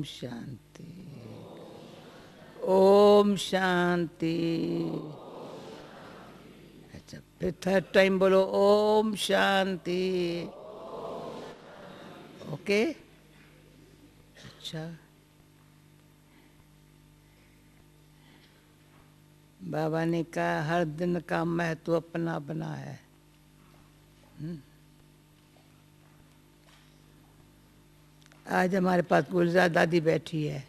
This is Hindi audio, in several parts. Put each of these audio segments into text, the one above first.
ओम शांति, ओम शांति। अच्छा, फिर थर्ड टाइम बोलो ओम शांति। ओके, अच्छा। बाबा ने कहा हर दिन का महत्व अपना अपना है। आज हमारे पास गुलजार दादी बैठी है।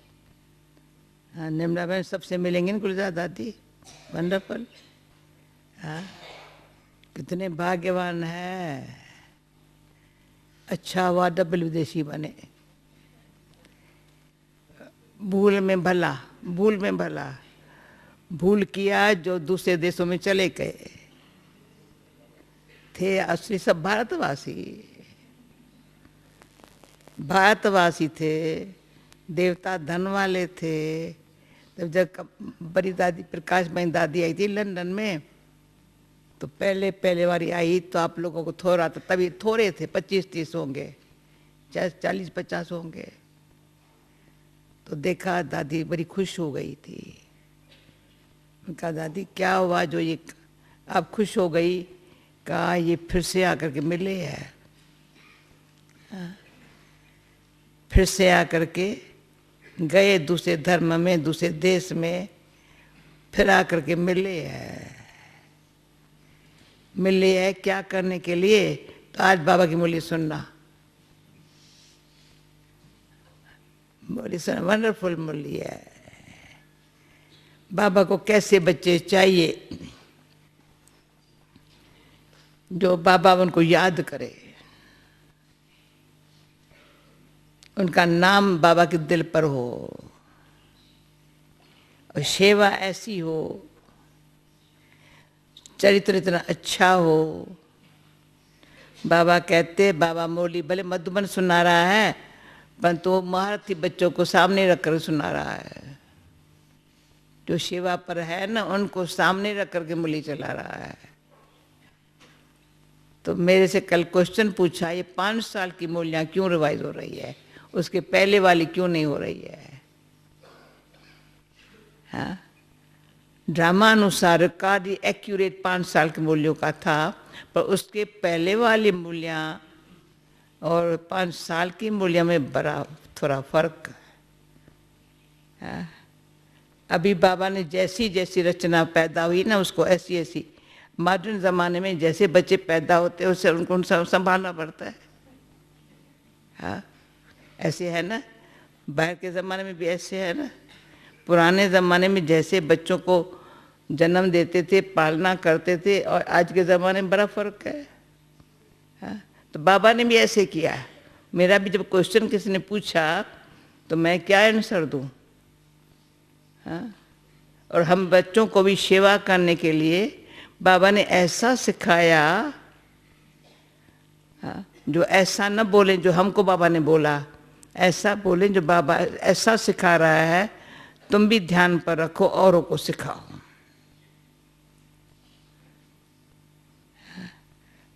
हाँ, निर्मला बहन सबसे मिलेंगे ना गुलजार दादी। वंडरफुल। हाँ, कितने भाग्यवान है। अच्छा हुआ डबल विदेशी बने। भूल में भला, भूल में भला। भूल किया जो दूसरे देशों में चले गए थे, असली सब भारतवासी, भारतवासी थे। देवता धन वाले थे। तब जब बड़ी दादी प्रकाश बहन दादी आई थी लंदन में, तो पहले बारी आई तो आप लोगों को थोड़ा था, तभी थोड़े थे, 25-30 होंगे, 40-50 होंगे। तो देखा दादी बड़ी खुश हो गई थी। कहा दादी क्या हुआ जो ये आप खुश हो गई? कहा ये फिर से आकर के मिले है, फिर से आकर के गए दूसरे धर्म में, दूसरे देश में, फिर आकर के मिले है। मिले है क्या करने के लिए? तो आज बाबा की मुरली सुनना। मुरली सुनना, वंडरफुल मुरली है। बाबा को कैसे बच्चे चाहिए जो बाबा उनको याद करे, उनका नाम बाबा के दिल पर हो और सेवा ऐसी हो, चरित्र इतना अच्छा हो। बाबा कहते, बाबा मुरली भले मधुबन सुना रहा है परंतु वो महारथी बच्चों को सामने रखकर सुना रहा है। जो सेवा पर है ना, उनको सामने रख करके मुरली चला रहा है। तो मेरे से कल क्वेश्चन पूछा, ये 5 साल की मुरलियाँ क्यों रिवाइज हो रही है, उसके पहले वाली क्यों नहीं हो रही है? हाँ, ड्रामा अनुसार कार्य एक्यूरेट 5 साल की मूल्यों का था, पर उसके पहले वाली मूल्याँ और 5 साल की मूल्यों में बड़ा थोड़ा फर्क है। अभी बाबा ने जैसी जैसी रचना पैदा हुई ना, उसको ऐसी ऐसी, मॉडर्न ज़माने में जैसे बच्चे पैदा होते हैं उससे उनको संभालना पड़ता है। हाँ, ऐसे है ना, बाहर के ज़माने में भी ऐसे है ना। पुराने ज़माने में जैसे बच्चों को जन्म देते थे, पालना करते थे, और आज के ज़माने में बड़ा फ़र्क है। हाँ, तो बाबा ने भी ऐसे किया। मेरा भी जब क्वेश्चन किसी ने पूछा तो मैं क्या आंसर दूँ? हाँ, और हम बच्चों को भी सेवा करने के लिए बाबा ने ऐसा सिखाया, हाँ, जो ऐसा न बोले जो हमको बाबा ने बोला, ऐसा बोले जो बाबा ऐसा सिखा रहा है, तुम भी ध्यान पर रखो, औरों को सिखाओ।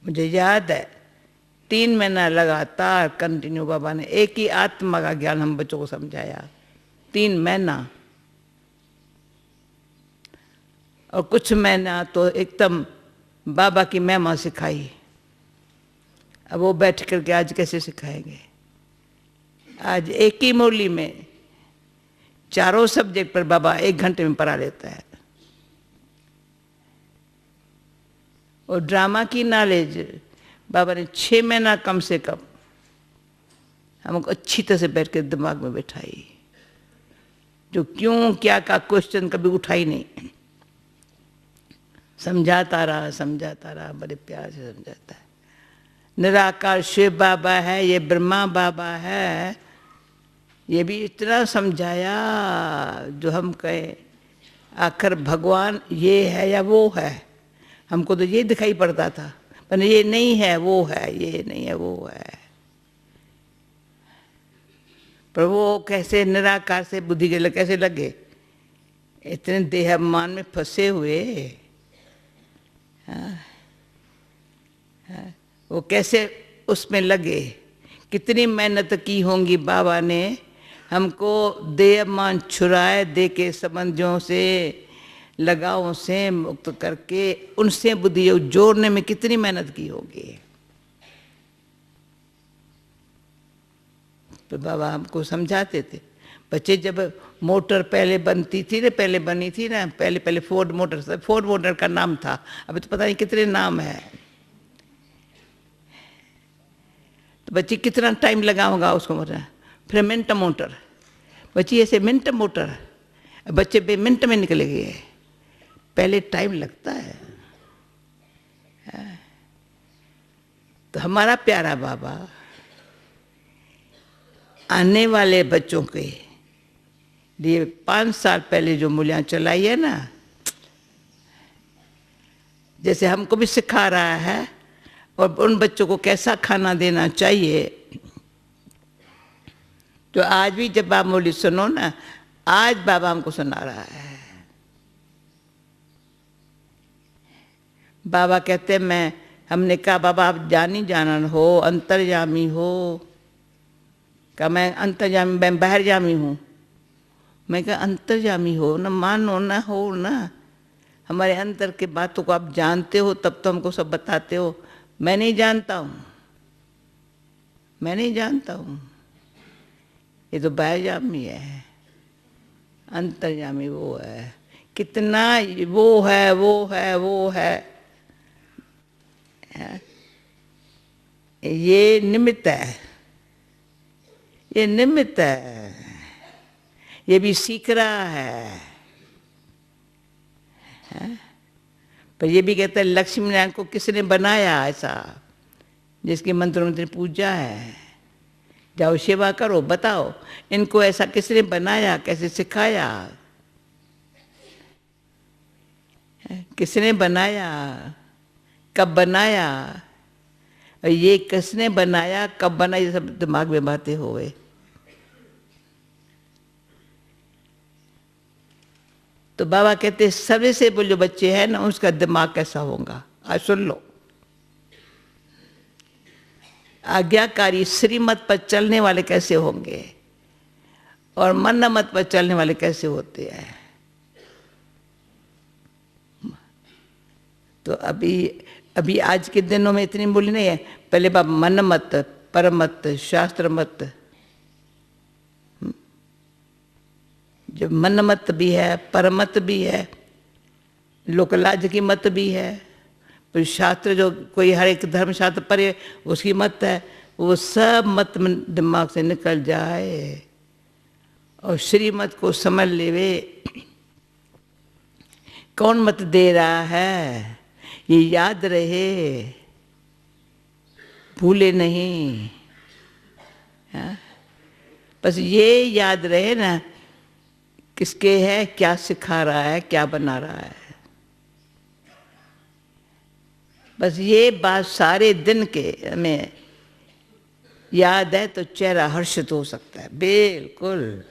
मुझे याद है 3 महीना लगातार कंटिन्यू बाबा ने एक ही आत्मा का ज्ञान हम बच्चों को समझाया, 3 महीना। और कुछ महीना तो एकदम बाबा की महिमा सिखाई। अब वो बैठ करके आज कैसे सिखाएंगे? आज एक ही मुरली में 4 सब्जेक्ट पर बाबा 1 घंटे में पढ़ा लेता है। और ड्रामा की नॉलेज बाबा ने 6 महीना कम से कम हमको अच्छी तरह से बैठ कर दिमाग में बैठाई, जो क्यों क्या का क्वेश्चन कभी उठाई नहीं। समझाता रहा, बड़े प्यार से समझाता है। निराकार शिव बाबा है, ये ब्रह्मा बाबा है, ये भी इतना समझाया जो हम कहें आखिर भगवान ये है या वो है। हमको तो ये दिखाई पड़ता था, पर ये नहीं है वो है, ये नहीं है वो है। पर वो कैसे निराकार से बुद्धि के कैसे लगे, इतने देहाभिमान में फंसे हुए। हाँ, हाँ, वो कैसे उसमें लगे, कितनी मेहनत की होंगी बाबा ने हमको देह मान छुड़ाए दे के संबंधों से लगावों से मुक्त करके उनसे बुद्धि योग जोड़ने में कितनी मेहनत की होगी। तो बाबा हमको समझाते थे, बच्चे जब मोटर पहले बनती थी ना, पहले बनी थी ना, पहले पहले फोर्ड मोटर, फोर्ड मोटर का नाम था, अभी तो पता नहीं कितने नाम है। तो बच्चे कितना टाइम लगा होगा उसको मोटर, फिर मिनट मोटर, बच्ची ऐसे मिनट मोटर, बच्चे बे मिनट में निकले गए। पहले टाइम लगता है। तो हमारा प्यारा बाबा आने वाले बच्चों के लिए 5 साल पहले जो मूल्यांकन चलाई है ना, जैसे हमको भी सिखा रहा है और उन बच्चों को कैसा खाना देना चाहिए। तो आज भी जब आप मूल्य सुनो ना, आज बाबा हमको सुना रहा है। बाबा कहते मैं, हमने कहा बाबा आप जानी जानन हो, अंतर्यामी हो। कहा मैं अंतर्यामी, मैं बाहरयामी हूँ। मैं कहा अंतर्यामी हो ना, मानो ना, हो ना, हमारे अंतर के बातों को आप जानते हो तब तो हमको सब बताते हो। मैं नहीं जानता हूँ, मैं नहीं जानता हूँ, ये तो बाहरयामी है, अंतर्यामी वो है। कितना वो है, वो है, वो है, ये निमित्त है, ये निमित्त है, ये भी सीख रहा है। पर ये भी कहता है लक्ष्मी नारायण को किसने बनाया ऐसा, जिसके मंत्रों में पूजा है। जाओ सेवा करो, बताओ इनको ऐसा किसने बनाया, कैसे सिखाया, किसने बनाया, कब बनाया, और ये किसने बनाया, कब बना, ये सब दिमाग में बातें हो गए। तो बाबा कहते सबसे से वो जो बच्चे हैं ना, उसका दिमाग कैसा होगा, आज सुन लो। आज्ञाकारी श्रीमत पर चलने वाले कैसे होंगे और मन मत पर चलने वाले कैसे होते हैं। तो अभी आज के दिनों में इतनी बोली नहीं है। पहले बाप मन मत, परम मत, शास्त्र मत, जो मन मत भी है, परम मत भी है, लोकलाज की मत भी है, फिर शास्त्र जो कोई हर एक धर्म शास्त्र पढ़े उसकी मत है, वो सब मत दिमाग से निकल जाए और श्रीमत को समझ लेवे। कौन मत दे रहा है ये याद रहे, भूले नहीं। बस ये याद रहे ना, किसके है, क्या सिखा रहा है, क्या बना रहा है। बस ये बात सारे दिन के में याद है तो चेहरा हर्षित हो सकता है, बिल्कुल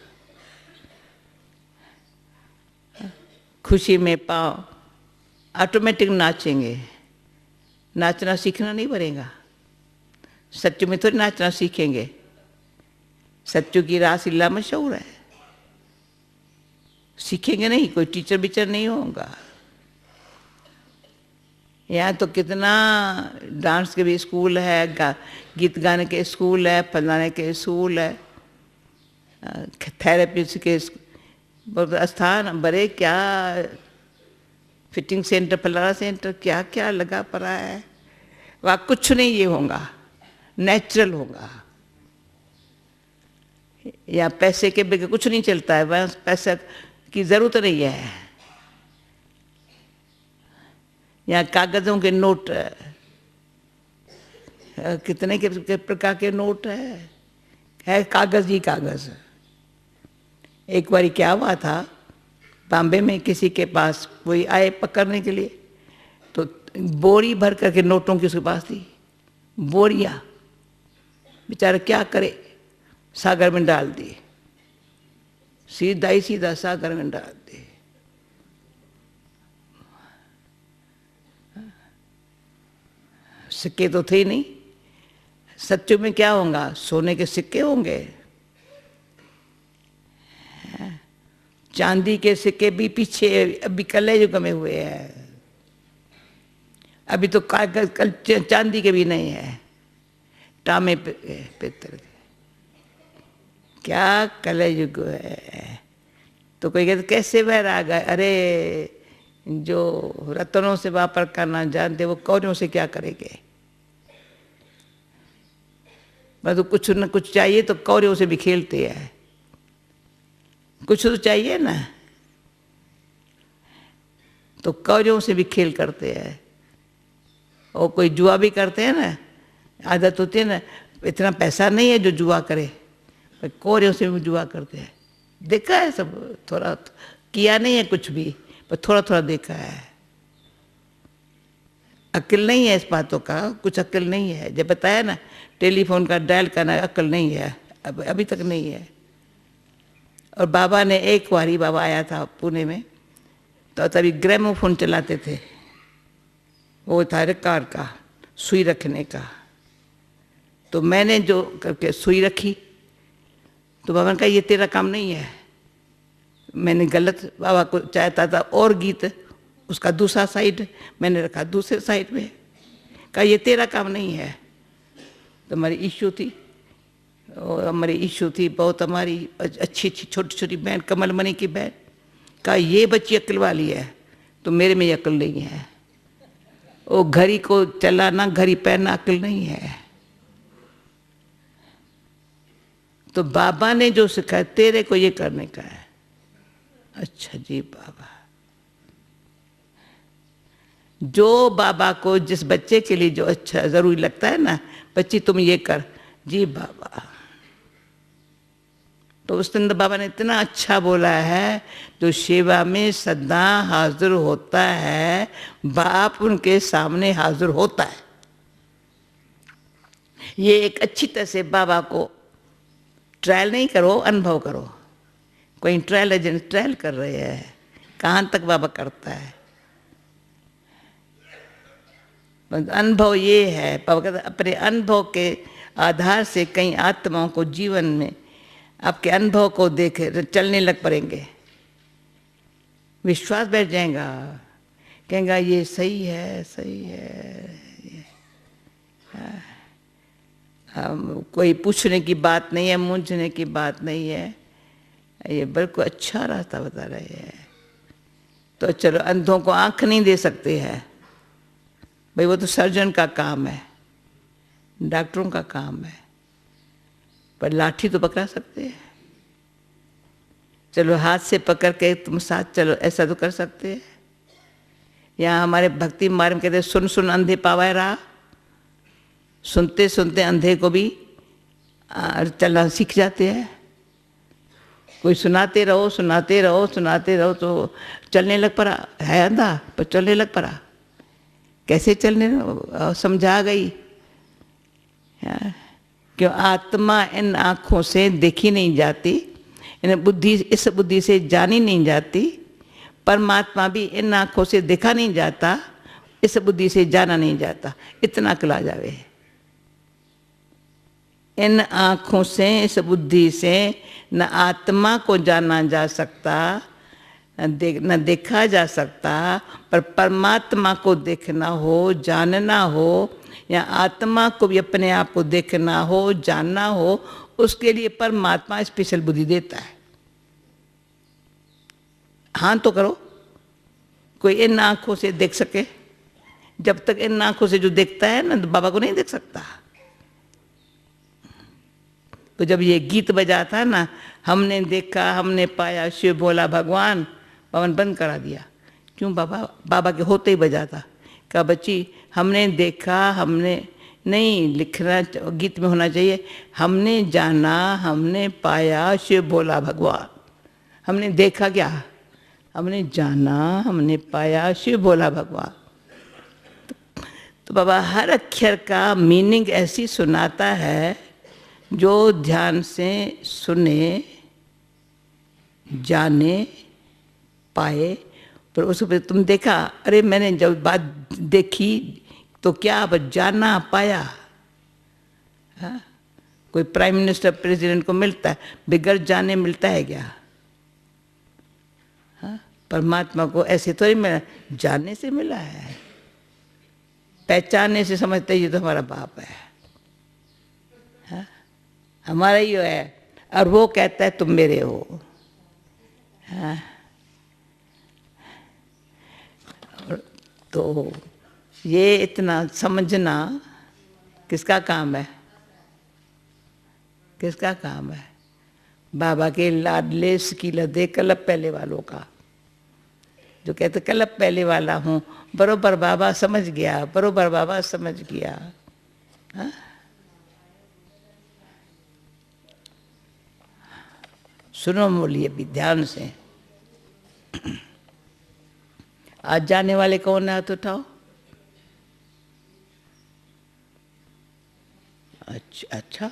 खुशी में पाँव ऑटोमेटिक नाचेंगे। नाचना सीखना नहीं पड़ेगा, सच्चू में थोड़ी नाचना सीखेंगे। सच्चू की रासलीला मशहूर है, सीखेंगे नहीं, कोई टीचर बीचर नहीं होगा। यहाँ तो कितना डांस के भी स्कूल है, गीत गाने के स्कूल है, फलाने के स्कूल है, थेरेपी के स्थान बड़े, क्या फिटिंग सेंटर, फलाना सेंटर, क्या क्या लगा पड़ा है। वहाँ कुछ नहीं ये होगा, नेचुरल होगा। या पैसे के बगैर कुछ नहीं चलता है, वहाँ पैसा की जरूरत नहीं है। यहाँ कागजों के नोट, कितने के प्रकार के नोट है कागज ही कागज। एक बार क्या हुआ था, बॉम्बे में किसी के पास कोई आए पकड़ने के लिए, तो बोरी भर करके नोटों की उसके पास थी, बोरियां। बेचारा क्या करे, सागर में डाल दिए, सीधा ही सीधा सागर में डाल दिए। सिक्के तो थे नहीं, सच्चू में क्या होगा, सोने के सिक्के होंगे। चांदी के सिक्के भी पीछे अभी कलयुग में हुए हैं, अभी तो कल चांदी के भी नहीं है, तांबे पित्तल के। क्या कलयुग है। तो कोई कहते कैसे वैराग है, अरे जो रत्नों से व्यापार करना जानते वो कौड़ियों से क्या करेंगे। बस तो कुछ न कुछ चाहिए तो कौड़ियों से भी खेलते हैं, कुछ तो चाहिए ना, तो कौड़ियों से भी खेल करते हैं। और कोई जुआ भी करते हैं ना, आदत होती है ना, इतना पैसा नहीं है जो जुआ करे, कौड़ियों से भी जुआ करते हैं। देखा है सब, थोड़ा किया नहीं है कुछ भी, पर थोड़ा थोड़ा देखा है। अक्ल नहीं है इस बातों का, कुछ अक्ल नहीं है। जब बताया ना टेलीफोन का डायल करना, अक्ल नहीं है, अभी तक नहीं है। और बाबा ने एक बारी, बाबा आया था पुणे में, तो तभी ग्रामोफोन चलाते थे, वो था रिकॉर्ड का, सुई रखने का। तो मैंने जो करके सुई रखी, तो बाबा ने कहा ये तेरा काम नहीं है। मैंने गलत, बाबा को चाहता था और गीत, उसका दूसरा साइड मैंने रखा दूसरे साइड में, कहा ये तेरा काम नहीं है। तो हमारी इशू थी, और हमारी इशू थी बहुत, हमारी अच्छी अच्छी छोटी छोटी बहन, कमलमणि की बहन, कहा ये बच्ची अक्ल वाली है, तो मेरे में अक्ल नहीं है। वो घड़ी को चलाना, घड़ी पहनना अक्ल नहीं है। तो बाबा ने जो सिखाया, तेरे को ये करने का है। अच्छा जी बाबा, जो बाबा को जिस बच्चे के लिए जो अच्छा जरूरी लगता है ना, बच्ची तुम ये कर, जी बाबा। तो उस दिन बाबा ने इतना अच्छा बोला है, जो सेवा में सदा हाजिर होता है, बाप उनके सामने हाजिर होता है। ये एक अच्छी तरह से बाबा को ट्रायल नहीं करो, अनुभव करो। कोई ट्रायल एजेंट ट्रायल कर रहे हैं, कहाँ तक बाबा करता है। अनुभव ये है, बाबा कहते अपने अनुभव के आधार से कई आत्माओं को जीवन में आपके अनुभव को देखे चलने लग पड़ेंगे, विश्वास बैठ जाएगा, कहेगा ये सही है, सही है। कोई पूछने की बात नहीं है, मूंझने की बात नहीं है, ये बिल्कुल अच्छा रास्ता बता रहे हैं। तो चलो, अंधों को आंख नहीं दे सकते हैं भाई, वो तो सर्जन का काम है, डॉक्टरों का काम है, पर लाठी तो पकड़ा सकते हैं। चलो हाथ से पकड़ के तुम साथ चलो, ऐसा तो कर सकते हैं। यहाँ हमारे भक्ति मार्ग में कहते सुन सुन अंधे पावाए रहा, सुनते सुनते अंधे को भी चलना सीख जाते हैं। कोई सुनाते रहो सुनाते रहो सुनाते रहो तो चलने लग पड़ा, है अंधा पर चलने लग पड़ा। कैसे चलने, समझा गई। क्यों आत्मा इन आँखों से देखी नहीं जाती, इन बुद्धि इस बुद्धि से जानी नहीं जाती, परमात्मा भी इन आँखों से देखा नहीं जाता, इस बुद्धि से जाना नहीं जाता। इतना अक्ल आ जावे। इन आँखों से इस बुद्धि से न आत्मा को जाना जा सकता, न देखा जा सकता, पर परमात्मा को देखना हो, जानना हो, या आत्मा को भी अपने आप को देखना हो, जानना हो, उसके लिए परमात्मा स्पेशल बुद्धि देता है। हाँ तो करो, कोई इन आँखों से देख सके। जब तक इन आँखों से जो देखता है ना, तो बाबा को नहीं देख सकता। तो जब ये गीत बजा था ना, हमने देखा हमने पाया शिव भोला भगवान, पवन बंद करा दिया। क्यों बाबा, बाबा के होते ही बजा था। कहा बच्ची हमने देखा, हमने नहीं लिखना, गीत में होना चाहिए हमने जाना हमने पाया शिव भोला भगवान। हमने देखा क्या, हमने जाना हमने पाया शिव भोला भगवान। तो बाबा हर अक्षर का मीनिंग ऐसी सुनाता है, जो ध्यान से सुने, जाने, पाए। पर उसको फिर तुम देखा, अरे मैंने जब बात देखी तो क्या, अब जाना पाया। हाँ? कोई प्राइम मिनिस्टर प्रेसिडेंट को मिलता है, बिगड़ जाने मिलता है क्या? परमात्मा को ऐसे तो नहीं मिला, जानने से मिला है, पहचानने से समझते ये तो हमारा बाप है, हा? हमारा ही है, और वो कहता है तुम मेरे हो। हाँ, तो ये इतना समझना किसका काम है? किसका काम है? बाबा के लाडले सकीलदे कलब पहले वालों का, जो कहते कलब पहले वाला हूँ, बरोबर बाबा समझ गया, बरोबर बाबा समझ गया। हाँ? सुनो बोलिए भी ध्यान से। आज जाने वाले कौन है? हाथ उठाओ। अच्छा,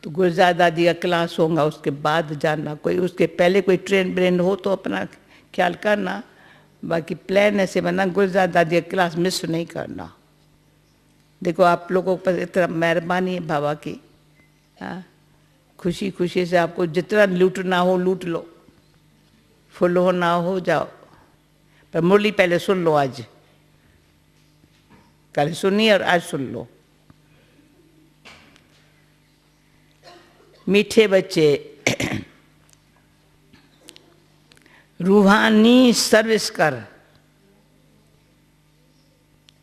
तो गुलजार दादी का क्लास होगा, उसके बाद जाना। कोई उसके पहले कोई ट्रेन ब्रेन हो तो अपना ख्याल करना, बाकी प्लान ऐसे बना गुलजार दादी का क्लास मिस नहीं करना। देखो आप लोगों पर इतना मेहरबानी है बाबा की। हाँ, खुशी खुशी से आपको जितना लूटना हो लूट लो, फुल हो ना हो जाओ, पर मुरली पहले सुन लो। आज कल सुनी और आज सुन लो। मीठे बच्चे, रूहानी सर्विस कर,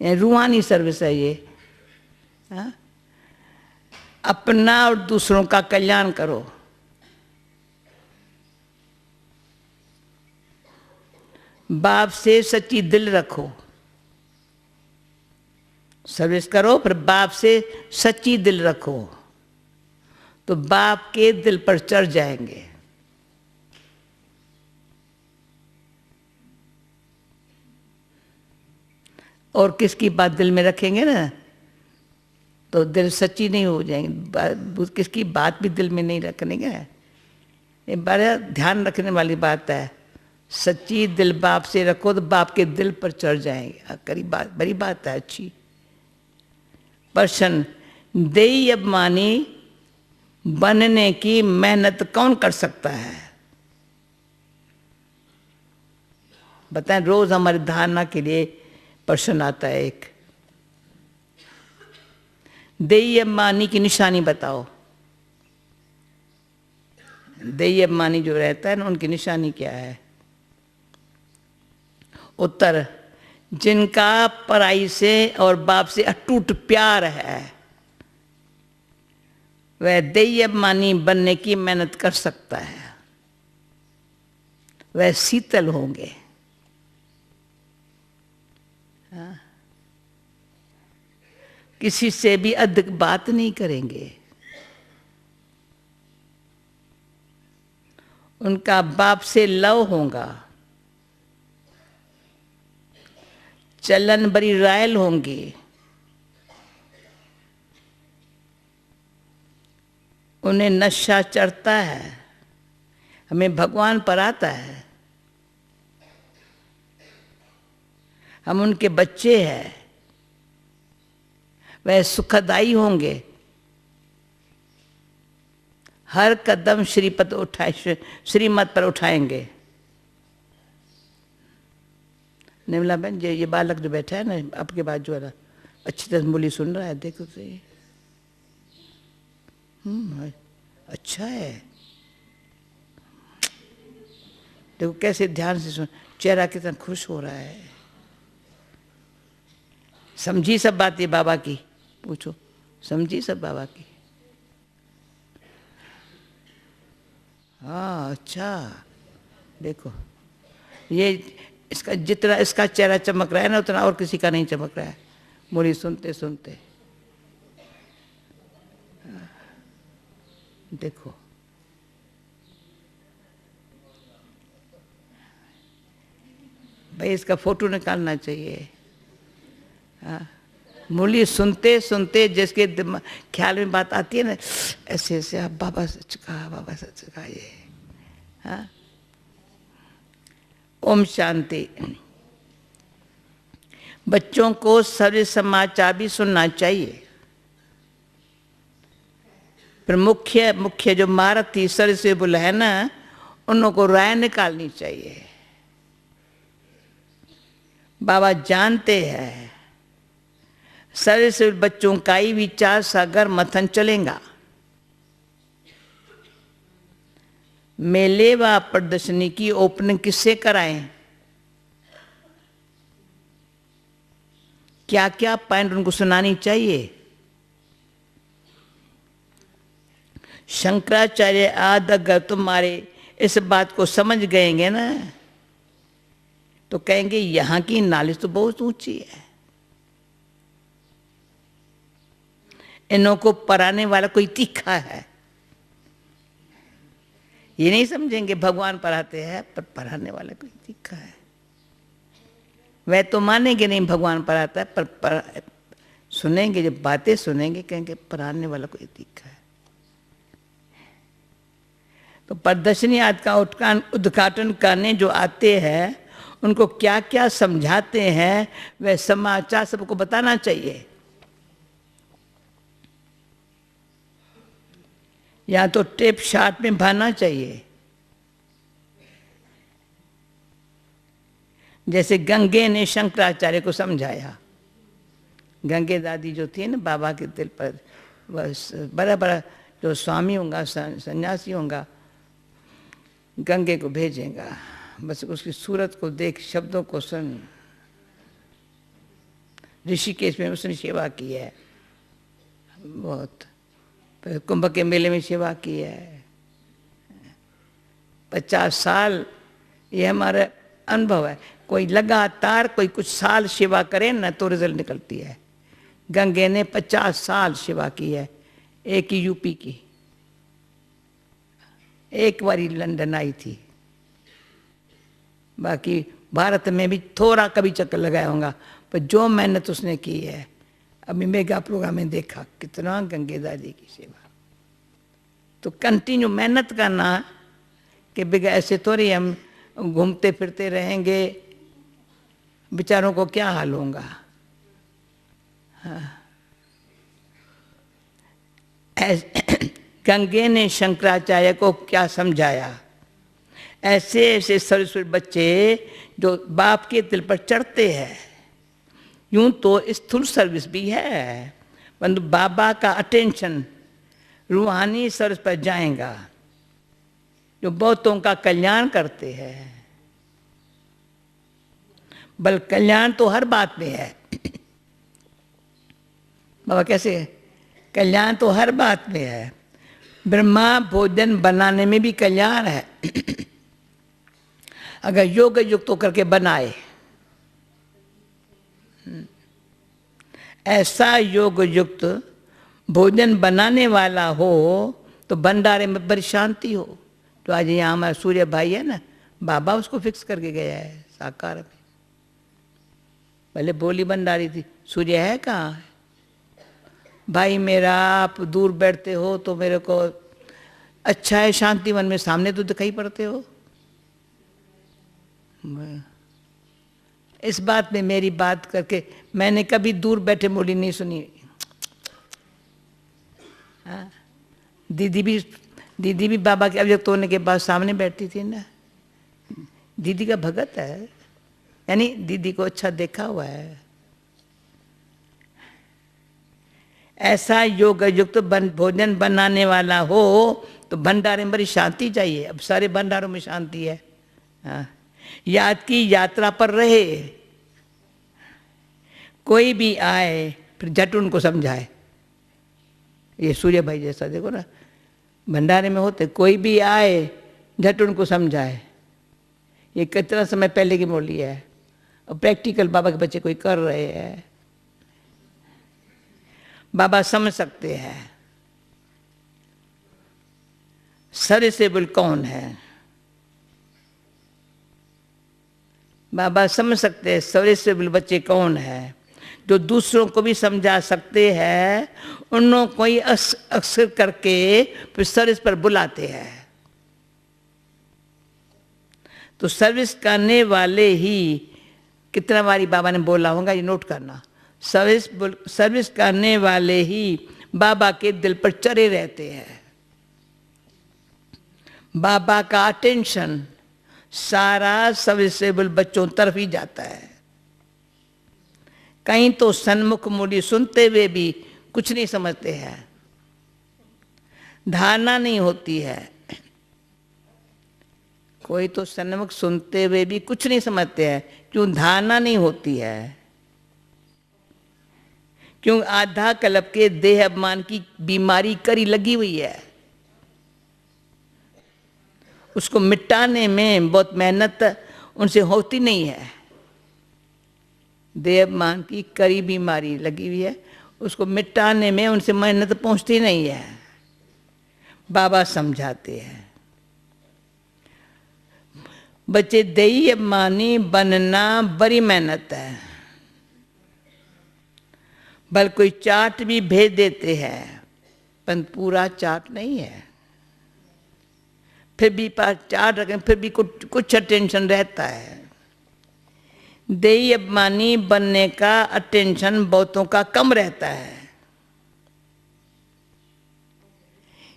रूहानी सर्विस है ये। हाँ? अपना और दूसरों का कल्याण करो। बाप से सच्ची दिल रखो, सर्विस करो, पर बाप से सच्ची दिल रखो, तो बाप के दिल पर चढ़ जाएंगे। और किसकी बात दिल में रखेंगे ना, तो दिल सच्ची नहीं हो जाएंगे। किसकी बात भी दिल में नहीं रखेंगे। ये बड़ा ध्यान रखने वाली बात है। सच्ची दिल बाप से रखो तो बाप के दिल पर चढ़ जाएंगे। करीब बात, बड़ी बात है, अच्छी। प्रश्न, देई अभिमानी बनने की मेहनत कौन कर सकता है? बताएं, रोज हमारी धारणा के लिए प्रश्न आता है एक। देई अभिमानी की निशानी बताओ। देई अभिमानी जो रहता है ना, उनकी निशानी क्या है? उत्तर, जिनका पराई से और बाप से अटूट प्यार है, वह देई अभिमानी बनने की मेहनत कर सकता है। वह शीतल होंगे। हाँ? किसी से भी अधिक बात नहीं करेंगे। उनका बाप से लव होगा। चलन बड़ी रायल होंगी। उन्हें नशा चढ़ता है, हमें भगवान पर आता है। हम उनके बच्चे हैं। वह सुखदाई होंगे। हर कदम श्रीपद उठाए, श्रीमत पर उठाएंगे। निर्मला बहन, ये बालक जो बैठा है ना आपके बाजू वाला, अच्छी तरह मुरली सुन रहा है, देखो तो ये। अच्छा है। देखो कैसे ध्यान से सुन, चेहरा कितना खुश हो रहा है। समझी सब बात ये बाबा की? पूछो, समझी सब बाबा की? हाँ, अच्छा। देखो ये इसका जितना इसका चेहरा चमक रहा है ना, उतना और किसी का नहीं चमक रहा है मुरली सुनते सुनते। देखो भाई, इसका फोटो निकालना चाहिए। हाँ, मुरली सुनते सुनते जिसके ख्याल में बात आती है ना, ऐसे ऐसे आप बाबा सच कहा, बाबा सच कहा ये। हाँ, ओम शांति। बच्चों को सभी समाचार भी सुनना चाहिए, पर मुख्य जो मारुति सरसिबुल है ना, उन लोगों को राय निकालनी चाहिए। बाबा जानते हैं सारे से बच्चों का ही विचार सागर मथन चलेगा। मेले व प्रदर्शनी की ओपनिंग किससे कराएं? क्या क्या पॉइंट उनको सुनानी चाहिए? शंकराचार्य आदि अगर तुम्हारे इस बात को समझ गएंगे ना तो कहेंगे यहां की नॉलेज तो बहुत ऊंची है, इन्हों को पढ़ाने वाला कोई तीखा है। ये नहीं समझेंगे भगवान पढ़ाते हैं पर पढ़ाने वाला कोई तीखा है। वह तो मानेंगे नहीं भगवान पढ़ाता है पर सुनेंगे, जब बातें सुनेंगे कहेंगे पढ़ाने वाला कोई तीखा है। तो प्रदर्शनी आदि का उद्घाटन करने जो आते हैं उनको क्या क्या समझाते हैं वह समाचार सबको बताना चाहिए। या तो टेप शार्ट में भाना चाहिए। जैसे गंगे ने शंकराचार्य को समझाया। गंगे दादी जो थी ना बाबा के दिल पर, बस बड़ा बड़ा जो स्वामी होगा सन्यासी होगा गंगे को भेजेगा, बस उसकी सूरत को देख शब्दों को सुन। ऋषिकेश में उसने सेवा की है बहुत, कुंभ के मेले में सेवा की है। 50 साल ये हमारा अनुभव है। कोई लगातार कोई कुछ साल सेवा करे ना तो रिजल्ट निकलती है। गंगे ने 50 साल सेवा की है, एक ही यूपी की, एक बारी लंदन आई थी, बाकी भारत में भी थोड़ा कभी चक्कर लगाया होगा, पर जो मेहनत उसने की है अभी मेगा प्रोग्राम में देखा कितना गंगे दादी की सेवा। तो कंटिन्यू मेहनत करना कि बिगा ऐसे थोड़ी हम घूमते फिरते रहेंगे, बेचारों को क्या हाल होगा। हाँ। गंगे ने शंकराचार्य को क्या समझाया? ऐसे ऐसे सरस्वती बच्चे जो बाप के दिल पर चढ़ते हैं, यूं तो स्थूल सर्विस भी है परंतु बाबा का अटेंशन रूहानी सर्विस पर जाएगा, जो बहुतों का कल्याण करते हैं। बल कल्याण तो हर बात में है। बाबा कैसे? कल्याण तो हर बात में है। ब्रह्मा भोजन बनाने में भी कल्याण है। अगर योग युक्त होकर के बनाए, ऐसा योग युक्त भोजन बनाने वाला हो तो भंडारे में बड़ी शांति हो। तो आज यहाँ हमारा सूर्य भाई है ना, बाबा उसको फिक्स करके गया है साकार में। पहले बोली भंडारी थी, सूर्य है कहाँ है? भाई मेरा आप दूर बैठते हो तो मेरे को अच्छा है, शांतिवन में सामने तो दिखाई पड़ते हो। इस बात में मेरी बात करके मैंने कभी दूर बैठे बोली नहीं सुनी। हाँ? दीदी भी बाबा के अभिव्यक्त होने के बाद सामने बैठती थी ना। दीदी का भगत है, यानी दीदी को अच्छा देखा हुआ है। ऐसा योग युक्त भोजन बनाने वाला हो तो भंडारे में बड़ी शांति चाहिए। अब सारे भंडारों में शांति है। हाँ। याद की यात्रा पर रहे, कोई भी आए फिर झट उनको समझाए। ये सूर्य भाई जैसा देखो ना, भंडारे में होते कोई भी आए झट उनको समझाए। ये कितना समय पहले की बोली है और प्रैक्टिकल बाबा के बच्चे कोई कर रहे हैं। बाबा समझ सकते हैं सर्विसेबल कौन है। बाबा समझ सकते हैं सर्विसेबल बच्चे कौन है, जो दूसरों को भी समझा सकते हैं। उन लोगों को ही अक्सर करके फिर सर्विस पर बुलाते हैं। तो सर्विस करने वाले ही, कितना बारी बाबा ने बोला होगा ये नोट करना, सर्विस करने वाले ही बाबा के दिल पर चढ़े रहते हैं। बाबा का अटेंशन सारा सर्विसेबल बच्चों तरफ ही जाता है। कहीं तो सन्मुख मूल्य सुनते हुए भी कुछ नहीं समझते हैं, धारणा नहीं होती है। कोई तो सन्मुख सुनते हुए भी कुछ नहीं समझते हैं, क्यों? धारणा नहीं होती है। क्यों? आधा कल्प के देह अभिमान की बीमारी करी लगी हुई है, उसको मिटाने में बहुत मेहनत उनसे होती नहीं है। देह अभिमान की करी बीमारी लगी हुई है, उसको मिटाने में उनसे मेहनत पहुंचती नहीं है। बाबा समझाते हैं, बच्चे देही अभिमानी बनना बड़ी मेहनत है। बल कोई चार्ट भी भेज देते हैं, पर पूरा चार्ट नहीं है। फिर भी पास चार्ट रखें, फिर भी कुछ अटेंशन रहता है। देही अभिमानी बनने का अटेंशन बहुतों का कम रहता है।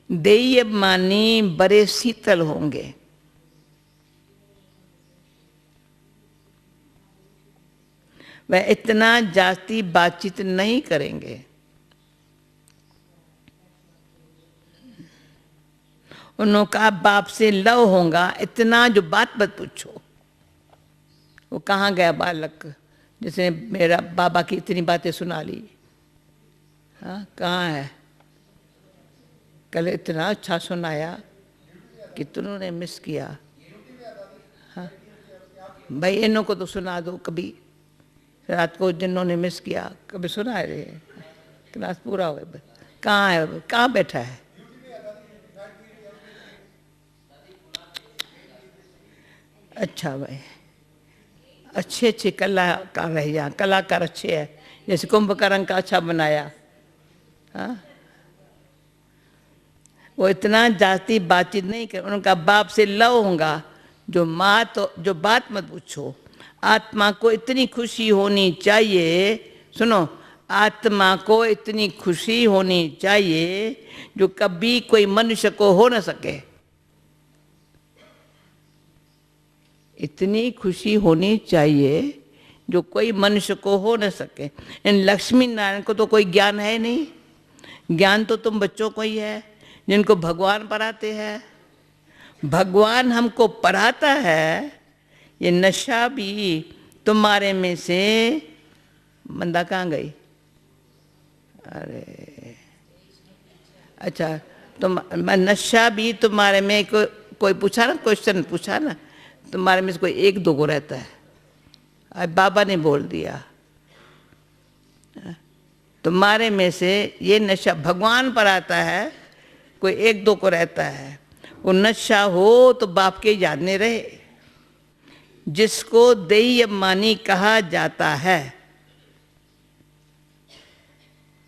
देही अभिमानी बड़े शीतल होंगे, वह इतना जास्ती बातचीत नहीं करेंगे। उन्होंने कहा बाप से लव होगा, इतना जो बात मत पूछो। वो कहाँ गया बालक जिसने मेरा बाबा की इतनी बातें सुना ली? हाँ, कहाँ है? कल इतना अच्छा सुनाया कि तुमने मिस किया। हाँ भाई, इन्हों को तो सुना दो कभी। रात को जिन्होंने मिस किया कभी सुना रहे? क्लास पूरा हो गया। कहाँ है? कहाँ बैठा है? अच्छा भाई, अच्छे अच्छे कलाकार है यहाँ, कलाकार अच्छे है। जैसे कुंभकर्ण का अच्छा बनाया। हाँ, वो इतना जाती बातचीत नहीं कर। उनका बाप से लव होगा, जो माँ तो जो बात मत पूछो। आत्मा को इतनी खुशी होनी चाहिए, सुनो, आत्मा को इतनी खुशी होनी चाहिए जो कभी कोई मनुष्य को हो न सके। इतनी खुशी होनी चाहिए जो कोई मनुष्य को हो न सके। इन लक्ष्मी नारायण को तो कोई ज्ञान है नहीं। ज्ञान तो तुम बच्चों को ही है, जिनको भगवान पढ़ाते हैं। भगवान हमको पढ़ाता है। ये नशा भी तुम्हारे में से, बंदा कहाँ गई? अरे अच्छा, तुम नशा भी तुम्हारे में कोई पूछा ना, क्वेश्चन पूछा ना, तुम्हारे में से कोई एक दो को रहता है। अब बाबा ने बोल दिया, तुम्हारे में से ये नशा भगवान पर आता है, कोई एक दो को रहता है। वो नशा हो तो बाप के याद नहीं रहे। जिसको देही अभिमानी कहा जाता है,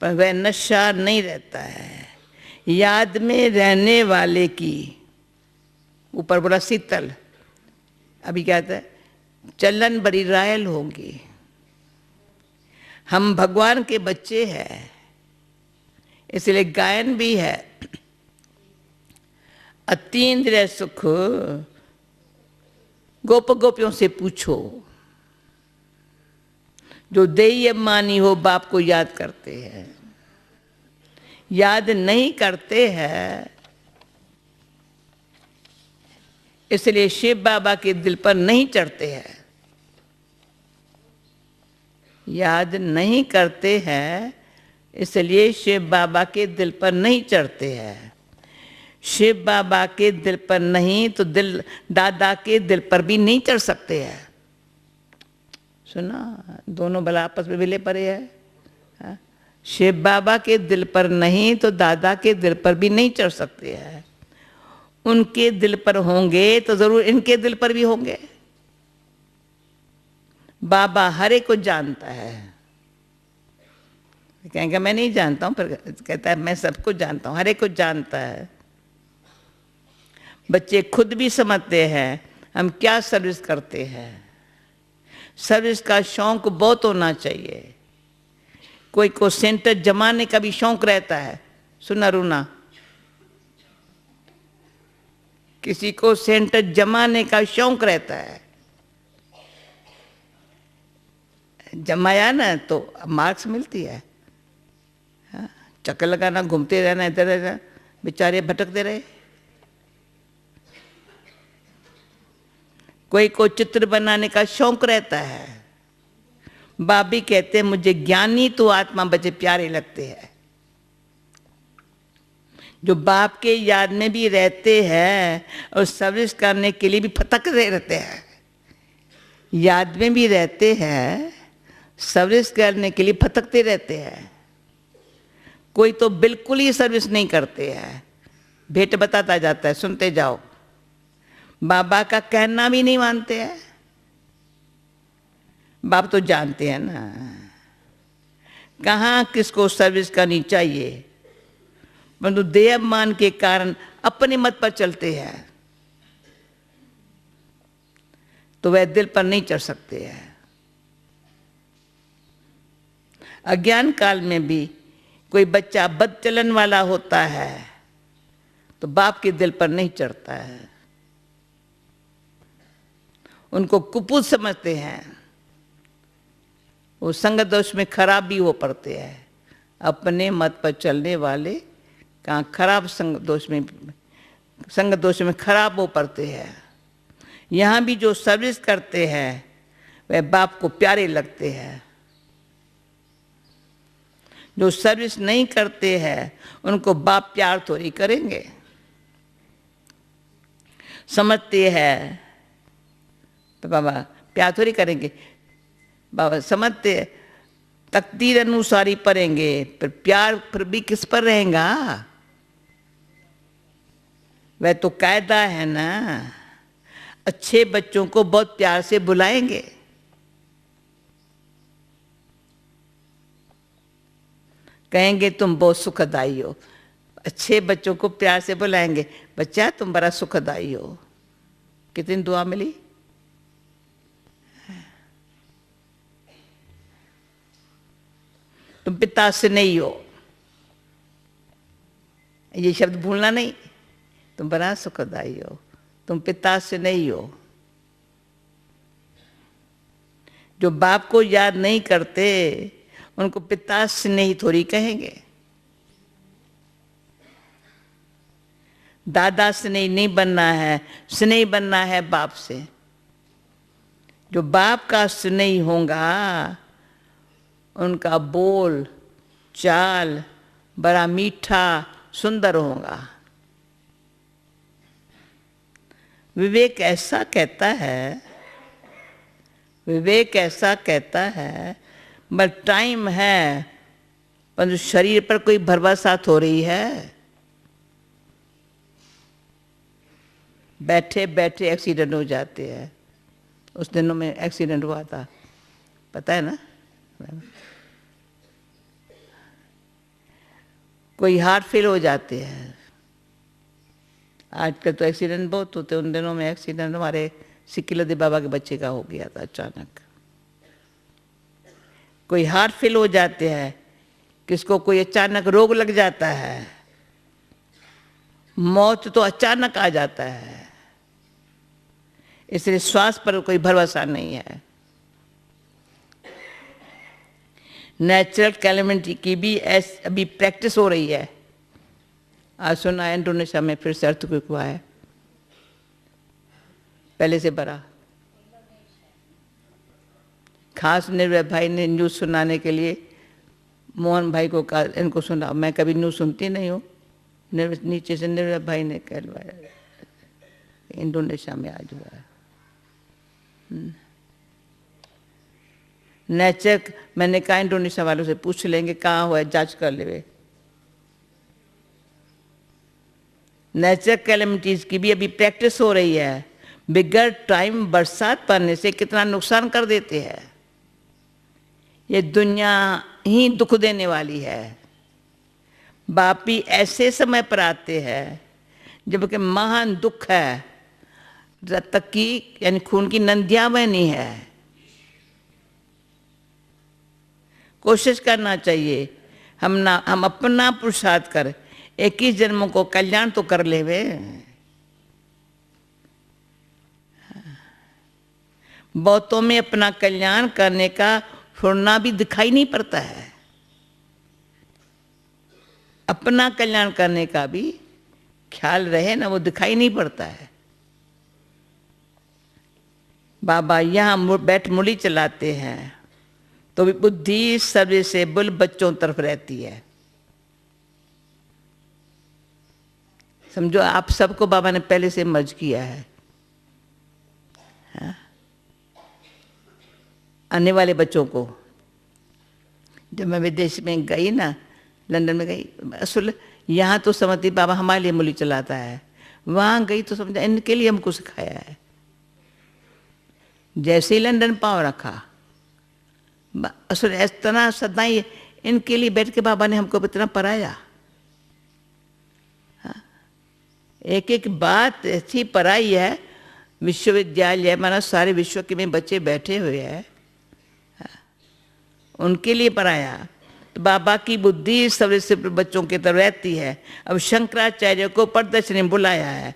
पर वह नशा नहीं रहता है। याद में रहने वाले की, ऊपर बोला शीतल, अभी क्या कहता है? चलन बड़ी रायल होगी। हम भगवान के बच्चे हैं, इसलिए गायन भी है। अतीन्द्रिय सुख गोप गोपियों से पूछो। जो देही अभिमानी हो बाप को याद करते हैं, याद नहीं करते हैं, इसलिए शिव बाबा के दिल पर नहीं चढ़ते हैं। याद नहीं करते हैं, इसलिए शिव बाबा के दिल पर नहीं चढ़ते हैं। शिव बाबा के दिल पर नहीं तो दिल दादा के दिल पर भी नहीं चढ़ सकते हैं। सुना, दोनों भला आपस में मिले पड़े हैं। शिव बाबा के दिल पर नहीं तो दादा के दिल पर भी नहीं चढ़ सकते हैं। उनके दिल पर होंगे तो जरूर इनके दिल पर भी होंगे। बाबा हर एक को जानता है। कहेंगे मैं नहीं जानता हूं, पर कहता है मैं सबको जानता हूं, हर एक को जानता है। बच्चे खुद भी समझते हैं हम क्या सर्विस करते हैं। सर्विस का शौक बहुत होना चाहिए। कोई को सेंटर जमाने का भी शौक रहता है। सुना रूना, किसी को सेंट जमाने का शौक रहता है, जमाया ना तो मार्क्स मिलती है। हाँ, चक्कर लगाना, घूमते रहना, इधर रहना, बेचारे भटकते रहे। कोई को चित्र बनाने का शौक रहता है। बाप भी कहते हैं मुझे ज्ञानी तो आत्मा बचे प्यारे लगते हैं। जो बाप के याद में भी रहते हैं और सर्विस करने के लिए भी फटकते रहते हैं, याद में भी रहते हैं, सर्विस करने के लिए फटकते रहते हैं। कोई तो बिल्कुल ही सर्विस नहीं करते हैं, भेंट बताता जाता है, सुनते जाओ, बाबा का कहना भी नहीं मानते हैं। बाप तो जानते हैं ना कहाँ किसको सर्विस करनी चाहिए, परंतु देहमान के कारण अपने मत पर चलते हैं तो वह दिल पर नहीं चढ़ सकते हैं। अज्ञान काल में भी कोई बच्चा बदचलन वाला होता है तो बाप के दिल पर नहीं चढ़ता है, उनको कुपुत समझते हैं, वो संग दोष में खराब भी हो पड़ते हैं। अपने मत पर चलने वाले कहाँ खराब संग दोष में खराब हो पड़ते हैं। यहाँ भी जो सर्विस करते हैं वह बाप को प्यारे लगते हैं। जो सर्विस नहीं करते हैं उनको बाप प्यार थोड़ी करेंगे। समझते हैं तो बाबा प्यार थोड़ी करेंगे, बाबा समझते हैं तकदीर अनुसार ही पढ़ेंगे, पर प्यार फिर भी किस पर रहेगा? वह तो कायदा है ना। अच्छे बच्चों को बहुत प्यार से बुलाएंगे, कहेंगे तुम बहुत सुखदाई हो। अच्छे बच्चों को प्यार से बुलाएंगे, बच्चा तुम बड़ा सुखदाई हो। कितनी दुआ मिली। तुम पिता से नहीं हो, ये शब्द भूलना नहीं। तुम बड़ा सुखदाई हो, तुम पिता से नहीं हो। जो बाप को याद नहीं करते उनको पिता से नहीं थोड़ी कहेंगे। दादा से नहीं बनना है, स्नेही बनना है बाप से। जो बाप का स्नेही होगा उनका बोल चाल बड़ा मीठा सुंदर होगा। विवेक ऐसा कहता है, विवेक ऐसा कहता है, बट टाइम है परंतु शरीर पर कोई भरवसा हो रही है। बैठे बैठे एक्सीडेंट हो जाते हैं। उस दिनों में एक्सीडेंट हुआ था, पता है ना। कोई हार्ट फेल हो जाते हैं। आजकल तो एक्सीडेंट बहुत होते, उन दिनों में एक्सीडेंट हमारे सिक्किलदेव बाबा के बच्चे का हो गया था अचानक। कोई हार्ट फेल हो जाते हैं, किसको कोई अचानक रोग लग जाता है, मौत तो अचानक आ जाता है। इसलिए श्वास पर कोई भरोसा नहीं है। नेचुरल कैलेमिटी की भी अभी प्रैक्टिस हो रही है। आज सुना है इंडोनेशिया में फिर से अर्थक्वेक हुआ है, पहले से बड़ा। खास निर्भय भाई ने न्यूज़ सुनाने के लिए मोहन भाई को कहा इनको सुना। मैं कभी न्यूज़ सुनती नहीं हूँ। नीचे से निर्भय भाई ने कहलवाया इंडोनेशिया में आज हुआ है। नेचर, मैंने कहा इंडोनेशिया वालों से पूछ लेंगे कहाँ हुआ है, जांच कर ले। नेचर कैलेमिटीज की भी अभी प्रैक्टिस हो रही है। बिगर टाइम बरसात पड़ने से कितना नुकसान कर देते हैं। ये दुनिया ही दुख देने वाली है। बाप भी ऐसे समय पर आते हैं जबकि महान दुख है, जब तक की यानी खून की नदियां बहनी है। कोशिश करना चाहिए हम अपना पुरुषार्थ कर 21 जन्मों को कल्याण तो कर लेवे। बहुतों में अपना कल्याण करने का फुरना भी दिखाई नहीं पड़ता है। अपना कल्याण करने का भी ख्याल रहे ना, वो दिखाई नहीं पड़ता है। बाबा यहाँ बैठ मुरली चलाते हैं तो भी बुद्धि सर्वे से बुल बच्चों तरफ रहती है। समझो आप सबको बाबा ने पहले से मर्ज किया है। हाँ? आने वाले बच्चों को, जब मैं विदेश में गई ना, लंदन में गई, असल यहाँ तो समझती बाबा हमारे लिए मुरली चलाता है, वहाँ गई तो समझा इनके लिए हमको सिखाया है। जैसे ही लंदन पाँव रखा, असल इस तरह सदाई इनके लिए बैठ के बाबा ने हमको इतना पढ़ाया। एक एक बात ऐसी पढ़ाई है। विश्वविद्यालय माना सारे विश्व के में बच्चे बैठे हुए हैं, उनके लिए पढ़ाया। तो बाबा की बुद्धि सबसे से बच्चों की तरफ रहती है। अब शंकराचार्य को प्रदर्शनी बुलाया है,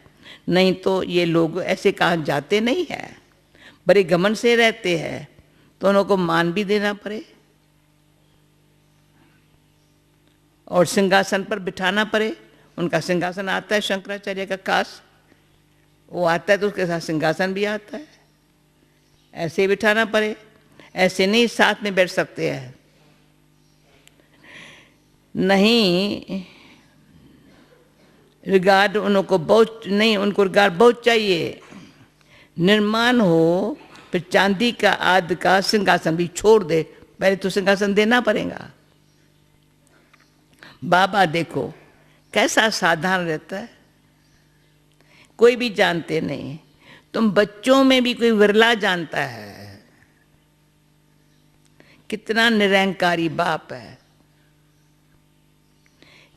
नहीं तो ये लोग ऐसे कहाँ जाते नहीं हैं, बड़े घमंड से रहते हैं, तो उनको मान भी देना पड़े और सिंहासन पर बिठाना पड़े। उनका सिंहासन आता है शंकराचार्य का खास, वो आता है तो उसके साथ सिंहासन भी आता है, ऐसे ही बिठाना पड़े। ऐसे नहीं साथ में बैठ सकते हैं, नहीं रिगार्ड उनको बहुत नहीं, उनको रिगार्ड बहुत चाहिए। निर्माण हो फिर चांदी का आदि का सिंहासन भी छोड़ दे, पहले तो सिंहासन देना पड़ेगा। बाबा देखो कैसा साधारण रहता है, कोई भी जानते नहीं। तुम बच्चों में भी कोई विरला जानता है, कितना निरंकारी बाप है।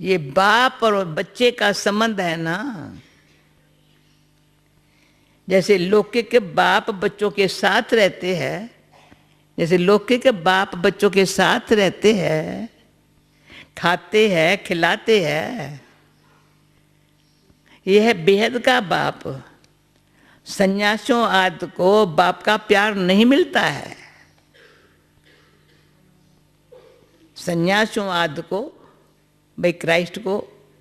ये बाप और बच्चे का संबंध है ना, जैसे लौकिक के बाप बच्चों के साथ रहते हैं, जैसे लौकिक के बाप बच्चों के साथ रहते हैं, खाते हैं खिलाते हैं, यह है बेहद का बाप। सन्यासियों आदि को बाप का प्यार नहीं मिलता है। सन्यासियों आदि को, भाई क्राइस्ट को,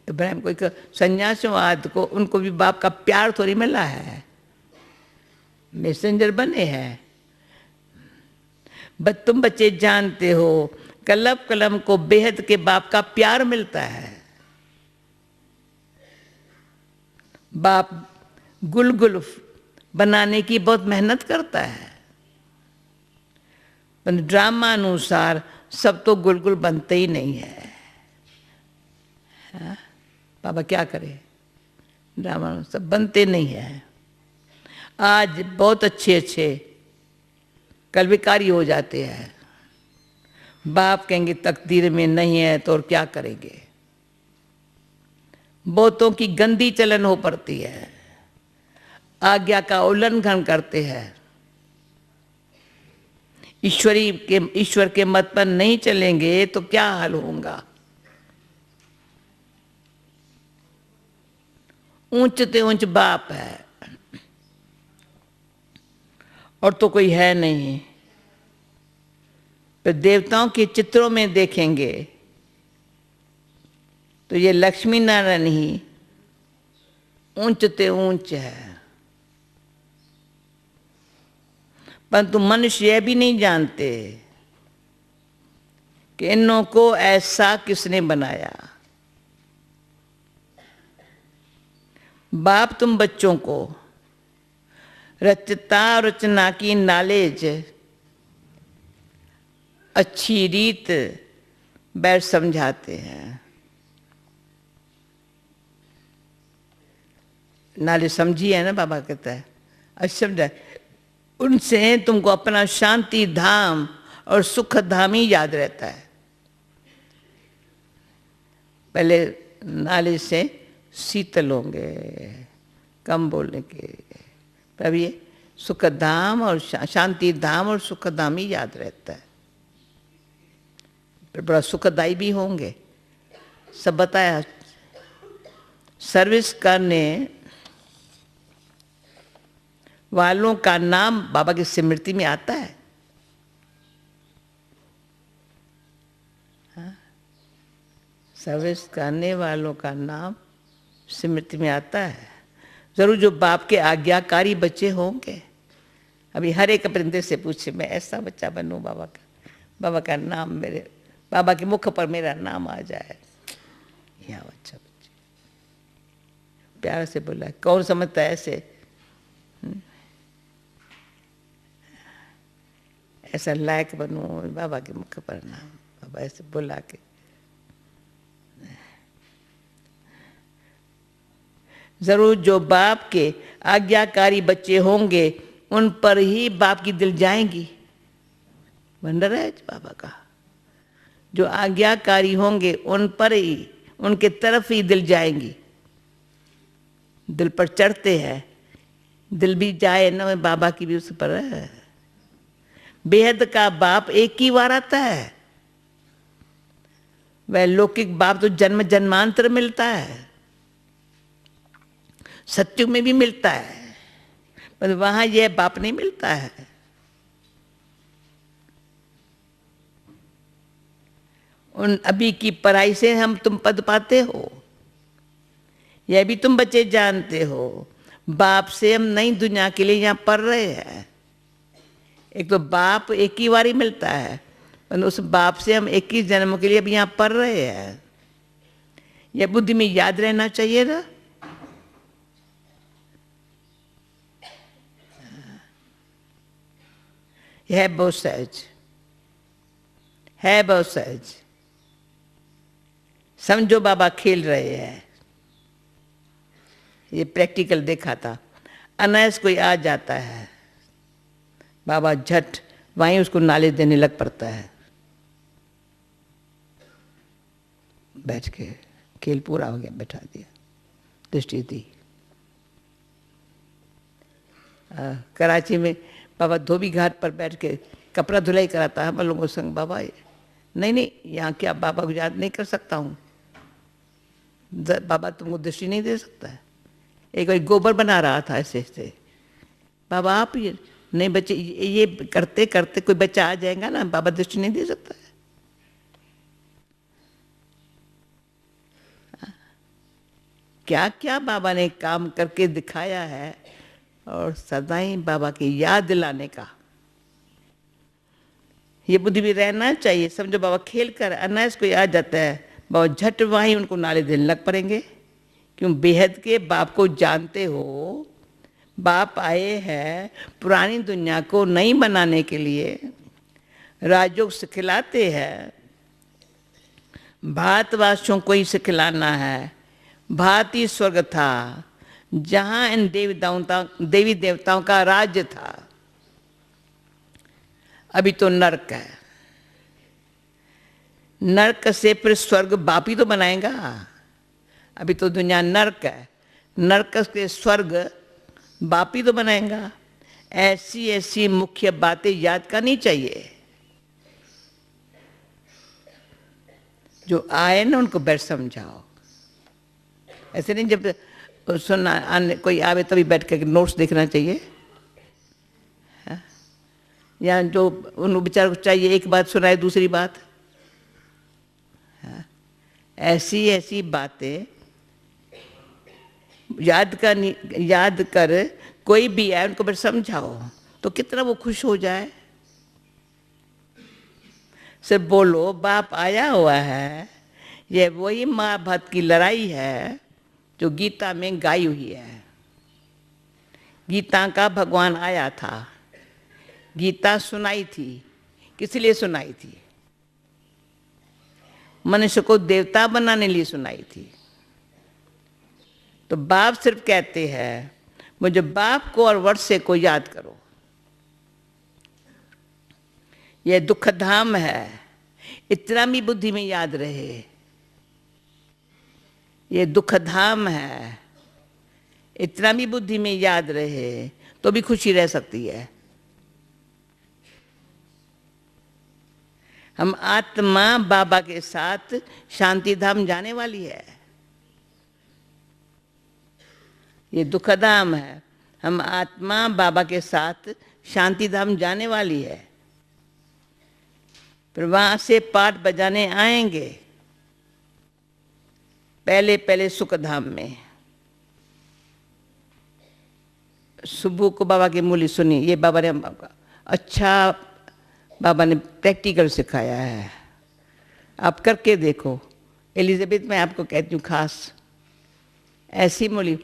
इब्राहिम को, सन्यासियों आदि को, उनको भी बाप का प्यार थोड़ी मिला है, मैसेंजर बने हैं। तुम बच्चे जानते हो कलम कलम को बेहद के बाप का प्यार मिलता है। बाप गुल बनाने की बहुत मेहनत करता है, पर ड्रामा अनुसार सब तो गुल बनते ही नहीं है। हाँ? बाबा क्या करे, ड्रामा सब बनते नहीं है। आज बहुत अच्छे अच्छे कल विकारी हो जाते हैं। बाप कहेंगे तकदीर में नहीं है तो और क्या करेंगे। बहुतों की गंदी चलन हो पड़ती है, आज्ञा का उल्लंघन करते हैं, ईश्वर के मत पर नहीं चलेंगे तो क्या हाल होगा। ऊंच ते ऊंच बाप है और तो कोई है नहीं। तो देवताओं के चित्रों में देखेंगे तो ये लक्ष्मी नारायण ही ऊंच ते ऊंच है, परंतु मनुष्य यह भी नहीं जानते कि इन्हों को ऐसा किसने बनाया। बाप तुम बच्चों को रचता रचना की नॉलेज, अच्छी रीत बैठ समझाते हैं। नॉलेज समझी है ना, बाबा कहता है अच्छा समझा। उनसे तुमको अपना शांति धाम और सुख धाम ही याद रहता है। पहले नॉलेज से शीतल होंगे, कम बोलने के, तब ये सुख धाम और शांति धाम और सुख धाम ही याद रहता है। फिर बड़ा सुखदायी भी होंगे। सब बताया। सर्विस करने वालों का नाम बाबा की स्मृति में आता है। सर्विस करने वालों का नाम स्मृति में आता है। जरूर जो बाप के आज्ञाकारी बच्चे होंगे। अभी हर एक परिंदे से पूछे, मैं ऐसा बच्चा बनूं बाबा का नाम मेरे बाबा के मुख पर मेरा नाम आ जाए। यह अच्छा बच्चे प्यार से बोला, कौन समझता है ऐसे? ऐसा लायक बनूं बाबा के मुख पर नाम, बाबा ऐसे बुला के। जरूर जो बाप के आज्ञाकारी बच्चे होंगे उन पर ही बाप की दिल जाएंगी। वंडर है बाबा का, जो आज्ञाकारी होंगे उन पर ही, उनके तरफ ही दिल जाएंगी। दिल पर चढ़ते हैं, दिल भी जाए ना, बाबा की भी उस पर है। बेहद का बाप एक ही बार आता है। वह लौकिक बाप तो जन्म जन्मांतर मिलता है, सत्युग में भी मिलता है, पर वहां यह बाप नहीं मिलता है। उन अभी की पढ़ाई से तुम पद पाते हो, यह भी तुम बच्चे जानते हो। बाप से हम नई दुनिया के लिए यहाँ पढ़ रहे हैं। एक तो बाप एक ही बार ही मिलता है, पर उस बाप से हम 21 जन्म के लिए अभी यहाँ पढ़ रहे हैं। यह बुद्धि में याद रहना चाहिए ना। यह बहुत सहज है, बहुत सहज। समझो बाबा खेल रहे हैं। ये प्रैक्टिकल देखा था। अनायास कोई आ जाता है, बाबा झट वहीं उसको नाले देने लग पड़ता है। बैठ के खेल पूरा हो गया, बैठा दिया, दृष्टि दी। कराची में बाबा धोबी घाट पर बैठ के कपड़ा धुलाई कराता है हम लोगों संग। बाबा नहीं यहाँ क्या बाबा को याद नहीं कर सकता हूँ? बाबा तुमको दृष्टि नहीं दे सकता है। एक बार गोबर बना रहा था ऐसे ऐसे, बाबा आप ये नहीं बच्चे, ये करते करते कोई बच्चा आ जाएगा ना, बाबा दृष्टि नहीं दे सकता है। क्या क्या बाबा ने काम करके दिखाया है, और सदा ही बाबा की याद दिलाने का ये बुद्धि भी रहना चाहिए। समझो बाबा खेल कर अनायास कोई आ जाता है, बाबा झट वहीं उनको नाले देने लग पड़ेंगे। क्यों? बेहद के बाप को जानते हो। बाप आए हैं पुरानी दुनिया को नई बनाने के लिए, राजयोग सिखलाते हैं। भारतवासियों को ही सिखलाना है। भारतीय स्वर्ग था जहां इन देवी देवताओं का राज्य था। अभी तो नरक है। नरक से फिर स्वर्ग बाप ही तो बनाएगा। अभी तो दुनिया नरक है, नरक से स्वर्ग बाप ही तो बनाएगा। ऐसी ऐसी मुख्य बातें याद करनी चाहिए। जो आए ना उनको बैठ समझाओ। ऐसे नहीं जब सुनना कोई आवे तभी बैठ कर नोट्स देखना चाहिए। या जो उन बेचारों को चाहिए एक बात सुनाए दूसरी बात। ऐसी ऐसी बातें याद कर कोई भी आए उनको बैठ समझाओ तो कितना वो खुश हो जाए। सिर्फ बोलो बाप आया हुआ है, ये वही महाभारत की लड़ाई है जो गीता में गाई हुई है। गीता का भगवान आया था, गीता सुनाई थी। किस लिए सुनाई थी? मनुष्य को देवता बनाने लिए सुनाई थी। तो बाप सिर्फ कहते हैं मुझे बाप को और वर्षे को याद करो। यह दुख धाम है, इतना भी बुद्धि में याद रहे। ये दुख धाम है, इतना भी बुद्धि में याद रहे तो भी खुशी रह सकती है। हम आत्मा बाबा के साथ शांति धाम जाने वाली है। ये दुख धाम है, हम आत्मा बाबा के साथ शांति धाम जाने वाली है, फिर वहां से पाठ बजाने आएंगे, पहले पहले सुख धाम में। सुबह को बाबा की मूली सुनी, ये बाबा ने अच्छा, बाबा ने प्रैक्टिकल सिखाया है, आप करके देखो। एलिजाबेथ मैं आपको कहती हूँ खास, ऐसी मूली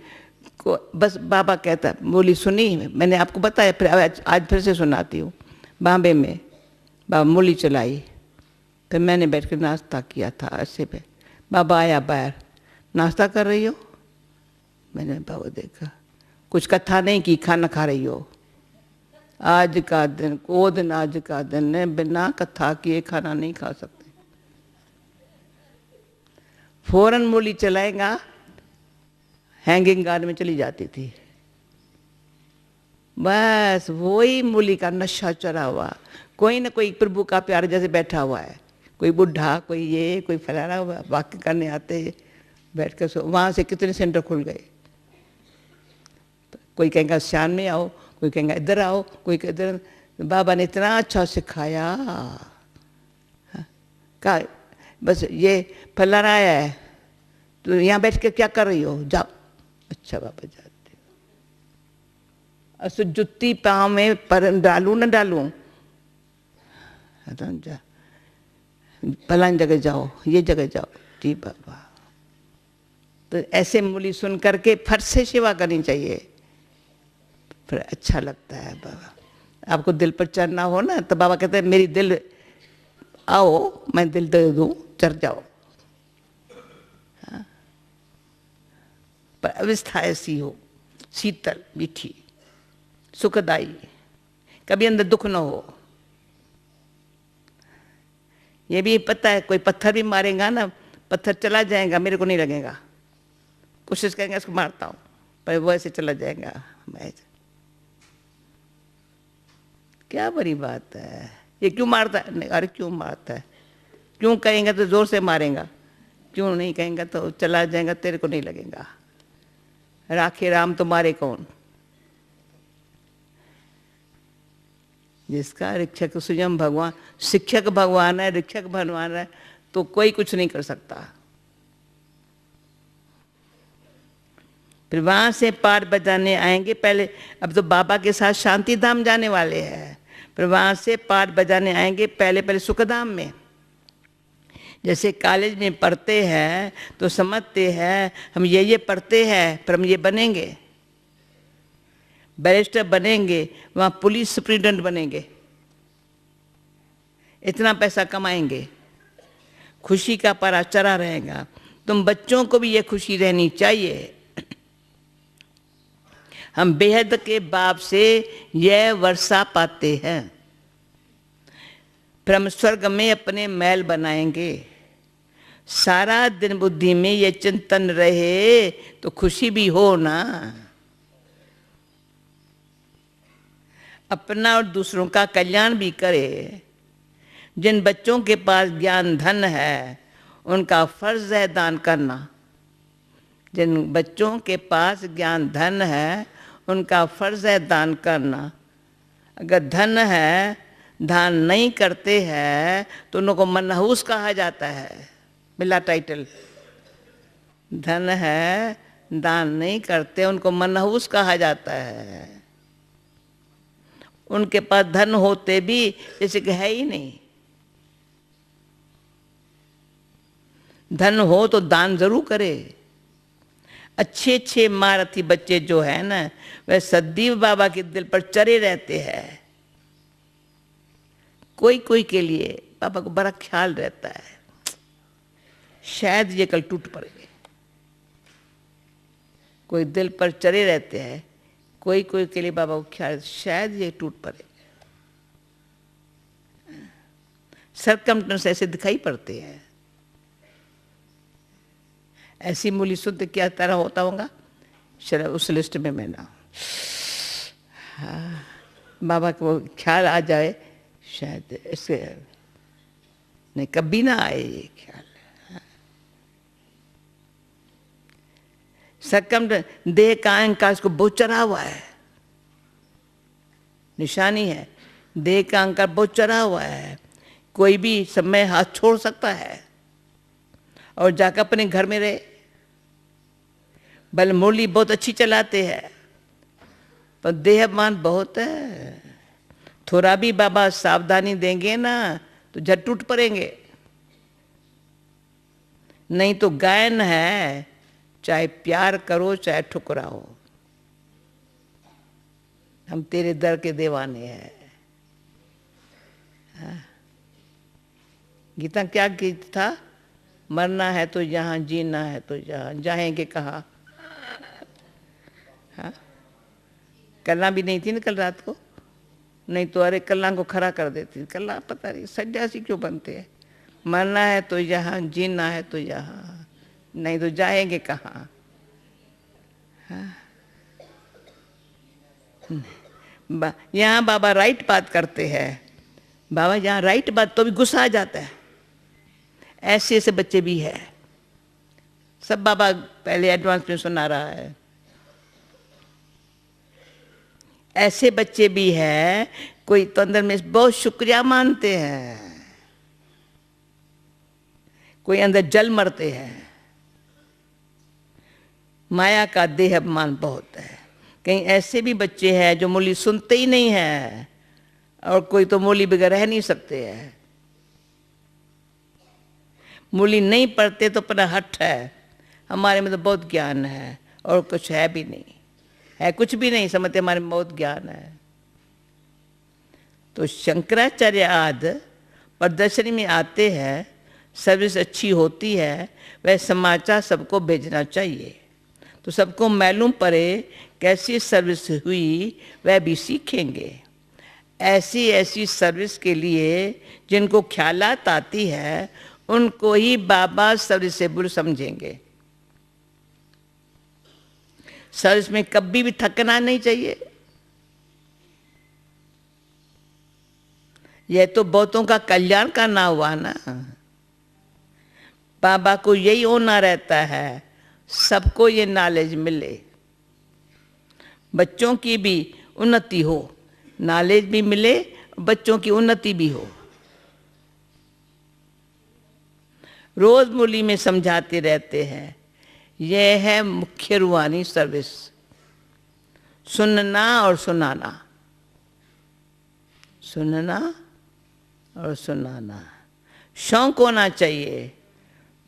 को बस बाबा कहता, मूली सुनी मैंने आपको बताया, फिर आज फिर से सुनाती हूँ। बॉम्बे में बाबा मूली चलाई, फिर मैंने बैठ कर नाश्ता किया था ऐसे पे। बाबा आया बाहर, नाश्ता कर रही हो? मैंने बाबा देखा, कुछ कथा नहीं की, खाना खा रही हो? आज का दिन, वो दिन आज का दिन है, बिना कथा किए खाना नहीं खा सकते। फौरन मूली चलाएगा, हैंगिंग गार्ड में चली जाती थी। बस वही मूली का नशा चढ़ा हुआ, कोई ना कोई प्रभु का प्यार जैसे बैठा हुआ है, कोई बुढ़ा, कोई ये, कोई फलाना, वाक्य करने आते बैठ कर। वहाँ से कितने सेंटर खुल गए, कोई कहेगा शान में आओ, कोई कहेगा इधर आओ, कोई इधर। बाबा ने इतना अच्छा सिखाया, का बस ये फलाना आया है तो यहाँ बैठ के क्या कर रही हो, जाओ। अच्छा बाबा जाते हो। असो जुत्ती पाँव में पर डालूं न डालूं, जा फलानी जगह जाओ, ये जगह जाओ, जी बाबा। तो ऐसे मूली सुन करके फट से सेवा करनी चाहिए, फिर अच्छा लगता है। बाबा आपको दिल पर चढ़ना हो ना, तो बाबा कहते हैं मेरी दिल आओ, मैं दिल दे दूं, चढ़ जाओ। हाँ? पर अवस्था ऐसी हो, शीतल, मीठी, सुखदाई, कभी अंदर दुख न हो। ये भी पता है, कोई पत्थर भी मारेगा ना, पत्थर चला जाएगा, मेरे को नहीं लगेगा, कोशिश करेंगे इसको मारता हूँ, पर वो ऐसे चला जाएगा। मैं क्या बड़ी बात है, ये क्यों मारता है? नहीं, अरे क्यों मारता है? क्यों कहेंगे तो जोर से मारेगा, क्यों नहीं कहेंगे तो चला जाएगा, तेरे को नहीं लगेगा। राखे राम तो मारे कौन? जिसका शिक्षक स्वयं भगवान, शिक्षक भगवान है, शिक्षक भगवान है, तो कोई कुछ नहीं कर सकता। फिर वहां से पाठ बजाने आएंगे, पहले अब तो बाबा के साथ शांति धाम जाने वाले हैं, फिर वहां से पाठ बजाने आएंगे पहले पहले सुखधाम में। जैसे कॉलेज में पढ़ते हैं तो समझते हैं हम ये पढ़ते हैं, फिर हम ये बनेंगे, बैरिस्टर बनेंगे, वहाँ पुलिस सुप्रिटेंडेंट बनेंगे, इतना पैसा कमाएंगे, खुशी का पारा चढ़ा रहेगा। तुम बच्चों को भी ये खुशी रहनी चाहिए, हम बेहद के बाप से यह वर्षा पाते हैं, फिर हम स्वर्ग में अपने महल बनाएंगे। सारा दिन बुद्धि में ये चिंतन रहे तो खुशी भी हो ना। अपना और दूसरों का कल्याण भी करे। जिन बच्चों के पास ज्ञान धन है उनका फर्ज है दान करना। जिन बच्चों के पास ज्ञान धन है उनका फर्ज है दान करना। अगर धन है दान नहीं करते हैं तो उनको मनहूस कहा जाता है। मिला टाइटल, धन है दान नहीं करते उनको मनहूस कहा जाता है। उनके पास धन होते भी जैसे कि है ही नहीं। धन हो तो दान जरूर करे। अच्छे अच्छे महारथी बच्चे जो है ना, वह सदैव बाबा के दिल पर चढ़े रहते हैं। कोई कोई के लिए बाबा को बड़ा ख्याल रहता है, शायद ये कल टूट पड़े। कोई दिल पर चढ़े रहते हैं, कोई कोई के लिए बाबा को ख्याल, शायद ये टूट पड़े। सरकमस्टेंस ऐसे दिखाई पड़ते हैं। ऐसी मूली शुद्ध क्या तरह होता होगा, चलो उस लिस्ट में मैं ना। हाँ, बाबा को ख्याल आ जाए, शायद इससे नहीं कभी ना आए ये ख्याल। सरकम देह का अहंकार इसको बहुत चढ़ा हुआ है। निशानी है। देह का अहंकार बहुत चढ़ा हुआ है, कोई भी समय हाथ छोड़ सकता है और जाकर अपने घर में रहे। भले मुरली बहुत अच्छी चलाते हैं पर देहमान बहुत है। थोड़ा भी बाबा सावधानी देंगे ना तो झट टूट पड़ेंगे। नहीं तो गायन है, चाहे प्यार करो चाहे ठुकराओ, हम तेरे दर के दीवाने हैं। गीता क्या गीत था? मरना है तो यहाँ, जीना है तो यहाँ, जाएंगे कहाँ? हाँ, कल्ला भी नहीं थी ना कल रात को, नहीं तो अरे कल्ला को खड़ा कर देती। कल्ला पता नहीं सन्यासी क्यों बनते हैं। मरना है तो यहाँ, जीना है तो यहाँ, नहीं तो जाएंगे कहाँ? हाँ? यहाँ बाबा राइट बात करते हैं। बाबा यहाँ राइट बात तो भी गुस्सा आ जाता है। ऐसे ऐसे बच्चे भी है, सब बाबा पहले एडवांस में सुना रहा है। ऐसे बच्चे भी है, कोई तो अंदर में बहुत शुक्रिया मानते हैं, कोई अंदर जल मरते हैं। माया का देह अभिमान बहुत है। कहीं ऐसे भी बच्चे हैं जो मुरली सुनते ही नहीं है, और कोई तो मुरली बगैर रह नहीं सकते हैं। मुरली नहीं पढ़ते तो अपना हट है, हमारे में तो बहुत ज्ञान है और कुछ है भी नहीं, है कुछ भी नहीं समझते, हमारे में बहुत ज्ञान है। तो शंकराचार्य आदि प्रदर्शनी में आते हैं, सर्विस अच्छी होती है, वह समाचार सबको भेजना चाहिए तो सबको मालूम पड़े कैसी सर्विस हुई, वह भी सीखेंगे। ऐसी ऐसी सर्विस के लिए जिनको ख्यालात आती है उनको ही बाबा सर्विसेबल समझेंगे। सर्विस में कभी भी थकना नहीं चाहिए। यह तो बहुतों का कल्याण करना हुआ ना। बाबा को यही होना रहता है, सबको ये नॉलेज मिले, बच्चों की भी उन्नति हो, नॉलेज भी मिले, बच्चों की उन्नति भी हो। रोज मुरली में समझाते रहते हैं, यह है मुख्य रूहानी सर्विस, सुनना और सुनाना, सुनना और सुनाना। शौक होना चाहिए।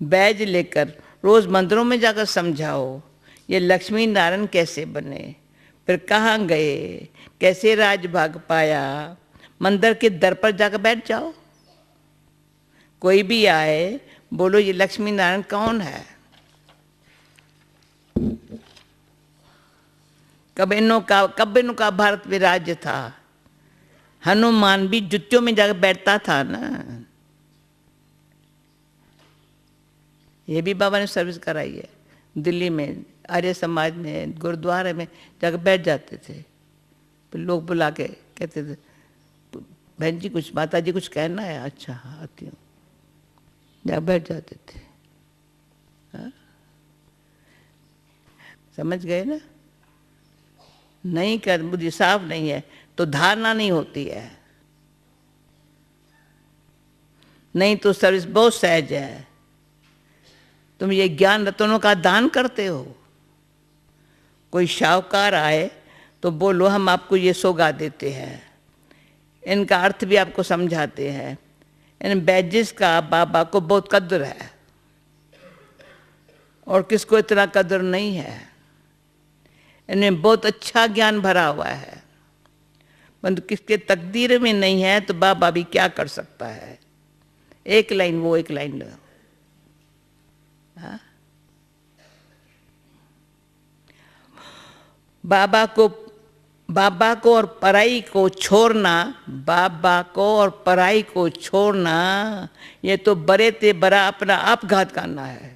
बैज लेकर रोज मंदिरों में जाकर समझाओ, ये लक्ष्मी नारायण कैसे बने, फिर कहाँ गए, कैसे राजभाग पाया। मंदिर के दर पर जाकर बैठ जाओ, कोई भी आए बोलो ये लक्ष्मी नारायण कौन है। कब इन्हों का भारत में राज्य था, हनुमान भी जुत्तियों में जाकर बैठता था ना। ये भी बाबा ने सर्विस कराई है। दिल्ली में आर्य समाज में गुरुद्वारे में जाकर बैठ जाते थे, फिर लोग बुला के कहते थे बहन जी कुछ, माता जी कुछ कहना है, अच्छा हाँ आती हूँ, जा बैठ जाते थे। हाँ? समझ गए ना? नहीं कर, बुद्धि साफ नहीं है तो धारणा नहीं होती है, नहीं तो सर्विस बहुत सहज है। तुम ये ज्ञान रत्नों का दान करते हो, कोई शाहूकार आए तो बोलो हम आपको ये सौगात देते हैं, इनका अर्थ भी आपको समझाते हैं। इन बैजेस का बाबा को बहुत कद्र है और किसको इतना कद्र नहीं है। इनमें बहुत अच्छा ज्ञान भरा हुआ है, परंतु किसके तकदीर में नहीं है तो बाबा भी क्या कर सकता है। एक लाइन वो, एक लाइन लो। हाँ? बाबा को और पराई को छोड़ना, बाबा को और पराई को छोड़ना, ये तो बड़े ते बड़ा अपना आपघात करना है।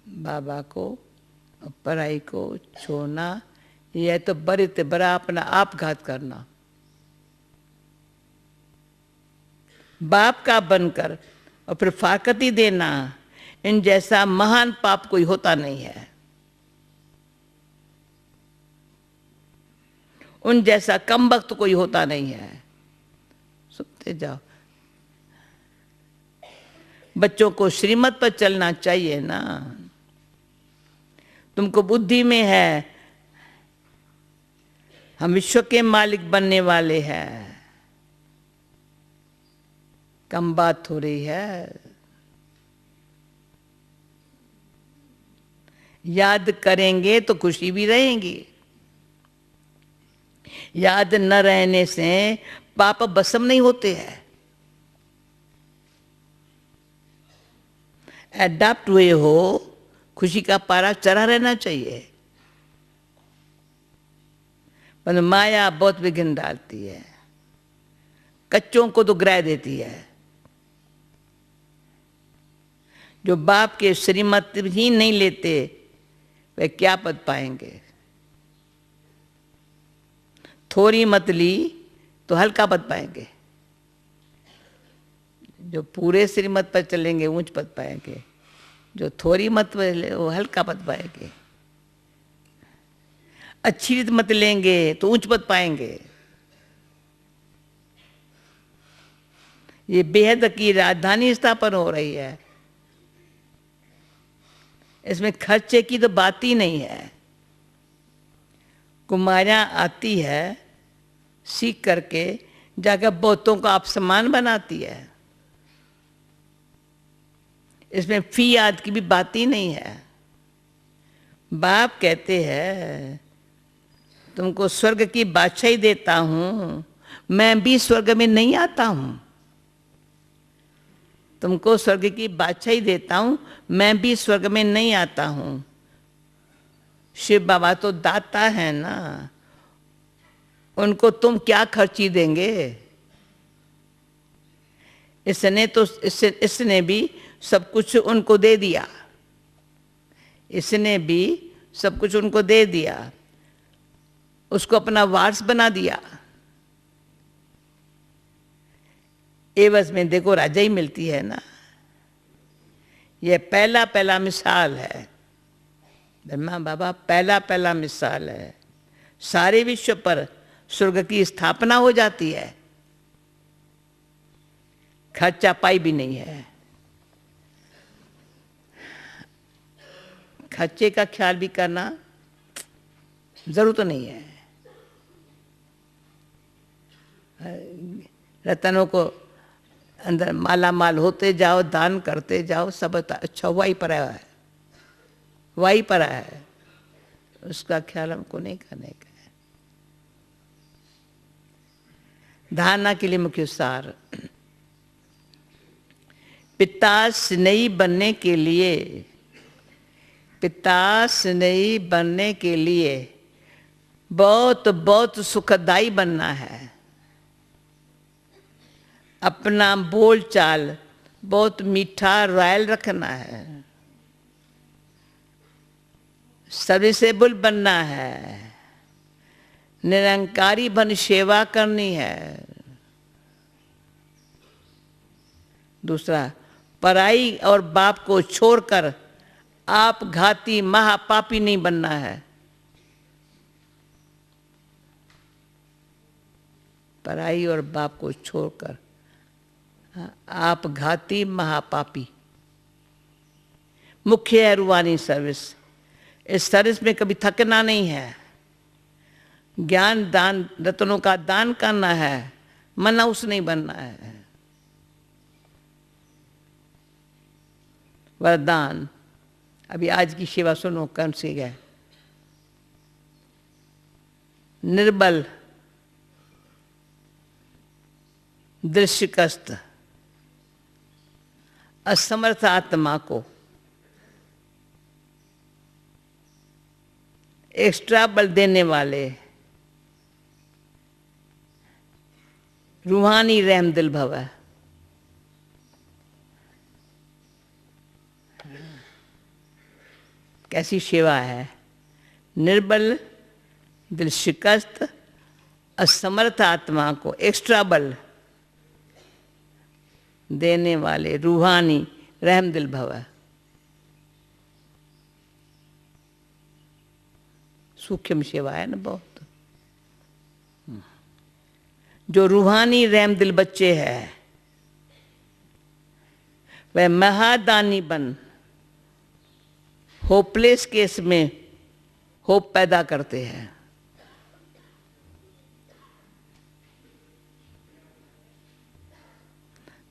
बाबा को और पराई को छोड़ना, यह तो बड़े ते बड़ा अपना आपघात करना। बाप का बनकर और फिर फाकती देना, इन जैसा महान पाप कोई होता नहीं है। उन जैसा कम वक्त कोई होता नहीं है। सुनते जाओ। बच्चों को श्रीमत पर चलना चाहिए ना। तुमको बुद्धि में है हम विश्व के मालिक बनने वाले हैं, कम बात हो रही है। याद करेंगे तो खुशी भी रहेंगी। याद न रहने से पाप भस्म नहीं होते हैं। एडाप्ट हुए हो, खुशी का पारा चढ़ा रहना चाहिए। पर माया बहुत विघ्न डालती है, कच्चों को तो गिरा देती है। जो बाप के श्रीमत ही नहीं लेते वे क्या पद पाएंगे। थोड़ी मत ली तो हल्का पद पाएंगे, जो पूरे श्रीमत पर चलेंगे ऊंच पद पाएंगे, जो थोड़ी मत ले वो हल्का पद पाएंगे। अच्छी रीत मत लेंगे तो ऊंच पद पाएंगे। ये बेहद की राजधानी स्थापन हो रही है, इसमें खर्चे की तो बात ही नहीं है। कुमारियां आती है सीख करके, जाकर बहुतों का अपमान बनाती है। इसमें फी आद की भी बात ही नहीं है। बाप कहते हैं तुमको स्वर्ग की बादशाही देता हूं, मैं भी स्वर्ग में नहीं आता हूं। तुमको स्वर्ग की बादशाही देता हूं, मैं भी स्वर्ग में नहीं आता हूं। शिव बाबा तो दाता है ना, उनको तुम क्या खर्ची देंगे। इसने भी सब कुछ उनको दे दिया, इसने भी सब कुछ उनको दे दिया, उसको अपना वारस बना दिया। एवज में देखो राजा ही मिलती है ना। यह पहला पहला मिसाल है ब्रह्मा बाबा, पहला पहला मिसाल है। सारे विश्व पर स्वर्ग की स्थापना हो जाती है, खर्चा पाई भी नहीं है। खर्चे का ख्याल भी करना जरूरत नहीं है। रतनों को अंदर माला माल होते जाओ, दान करते जाओ, सब अच्छा वाई पर है, वाई पर है, उसका ख्याल हमको नहीं करने का है। धारणा के लिए मुख्य सार, पिता स्नेही बनने के लिए, पिता स्नेही बनने के लिए बहुत बहुत सुखदायी बनना है। अपना बोल चाल बहुत मीठा रॉयल रखना है। सर्विसेबल बनना है, निरंकारी बन सेवा करनी है। दूसरा, पराई और बाप को छोड़कर आप घाती महापापी नहीं बनना है। पराई और बाप को छोड़कर आप घाती महापापी। मुख्य है रूहानी सर्विस। इस सर्विस में कभी थकना नहीं है। ज्ञान दान रत्नों का दान करना है, मनाउस नहीं बनना है। वरदान, अभी आज की सेवा सुनो कौन सी है। निर्बल, दृश्यकस्त, असमर्थ आत्मा को एक्स्ट्रा बल देने वाले रूहानी रहमदिल भव है। कैसी सेवा है। निर्बल, दिल शिकस्त, असमर्थ आत्मा को एक्स्ट्रा बल देने वाले रूहानी रहमदिल भव है। सूक्ष्म सेवा है ना बहुत। जो रूहानी रहमदिल बच्चे हैं वह महादानी बन होपलेस केस में होप पैदा करते हैं।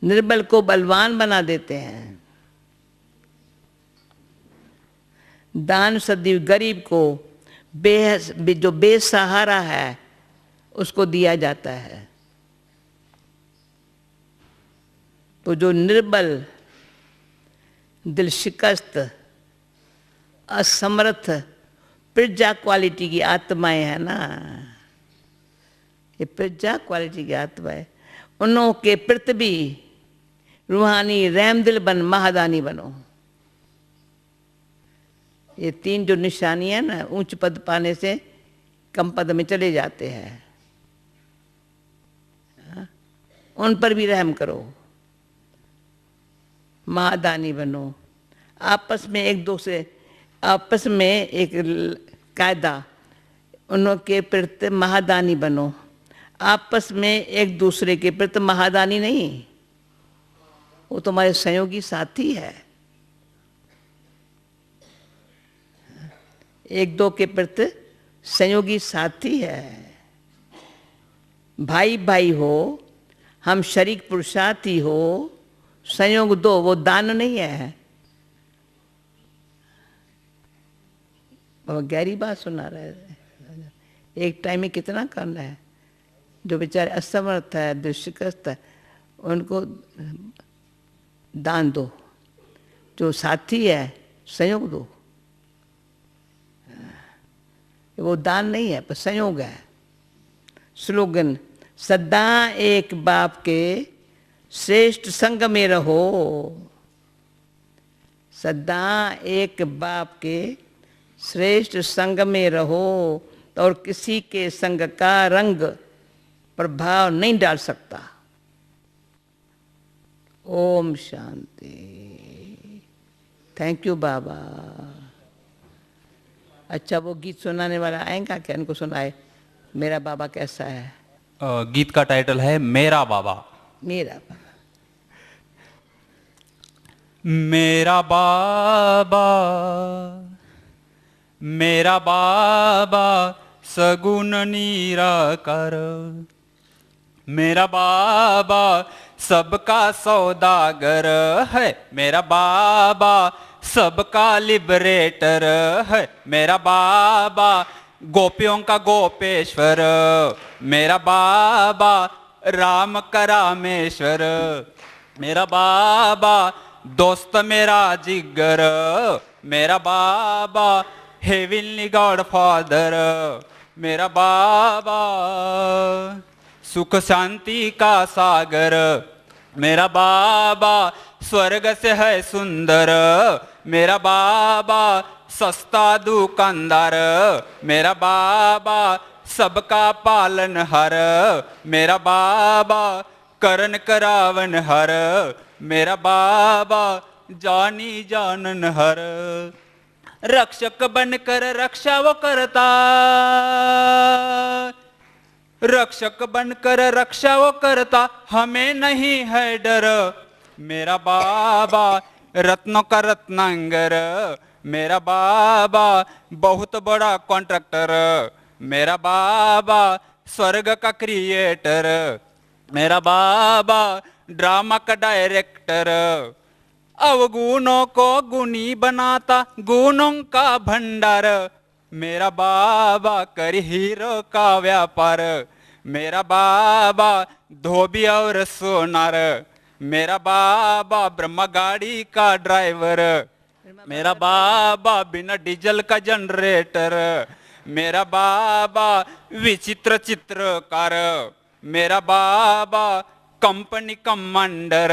निर्बल को बलवान बना देते हैं। दान सदैव गरीब को जो बेसहारा है उसको दिया जाता है। तो जो निर्बल, दिल शिकस्त, असमर्थ, प्रजा क्वालिटी की आत्माएं है ना, ये प्रजा क्वालिटी की आत्माएं, उन्हों के प्रति भी रूहानी रहमदिल बन महादानी बनो। ये 3 जो निशानी है ना, ऊंच पद पाने से कम पद में चले जाते हैं, उन पर भी रहम करो, महादानी बनो। आपस में एक कायदा, उन्हों के प्रति महादानी बनो। आपस में एक दूसरे के प्रति महादानी नहीं, वो तुम्हारे सहयोगी साथी है। एक दो के प्रति सहयोगी साथी है। भाई भाई हो, हम शरीक पुरुषार्थी हो, संयोग दो, वो दान नहीं है। बाबा गहरी बात सुना रहे हैं। एक टाइम में कितना करना है। जो बेचारे असमर्थ है, दुष्कस्त है, उनको दान दो। जो साथी है संयोग दो। वो दान नहीं है पर संयोग है। स्लोगन, सदा एक बाप के श्रेष्ठ संग में रहो। सदा एक बाप के श्रेष्ठ संग में रहो और किसी के संग का रंग प्रभाव नहीं डाल सकता। ओम शांति। थैंक यू बाबा। अच्छा, वो गीत सुनाने वाला आएगा क्या? इनको सुनाए, मेरा बाबा कैसा है। गीत का टाइटल है मेरा बाबा। मेरा बाबा। मेरा बाबा, मेरा बाबा सगुन निराकार। मेरा बाबा सबका सौदागर है। मेरा बाबा सबका लिबरेटर है। मेरा बाबा गोपियों का गोपेश्वर। मेरा बाबा राम का रामेश्वर। मेरा बाबा दोस्त मेरा जिगर। मेरा बाबा हेवनली गॉड फादर। मेरा बाबा सुख शांति का सागर। मेरा बाबा स्वर्ग से है सुंदर। मेरा बाबा सस्ता दुकानदार। मेरा बाबा सबका पालनहार। मेरा बाबा करण करावन हर। मेरा बाबा जानी जानन हर। रक्षक बनकर रक्षा वो करता। रक्षक बनकर रक्षा वो करता, हमें नहीं है डर। मेरा बाबा रत्नों का रत्नांगर। मेरा बाबा बहुत बड़ा कॉन्ट्रैक्टर। मेरा बाबा स्वर्ग का क्रिएटर। मेरा बाबा ड्रामा का डायरेक्टर। अवगुणों को गुणी बनाता, गुणों का भंडार। मेरा बाबा कर हीरो का व्यापार। मेरा बाबा धोबी और सोनार। मेरा बाबा ब्रह्मा गाड़ी का ड्राइवर। मेरा बाबा बिना डीजल का जनरेटर। मेरा बाबा विचित्र चित्रकार। मेरा बाबा कंपनी कमांडर।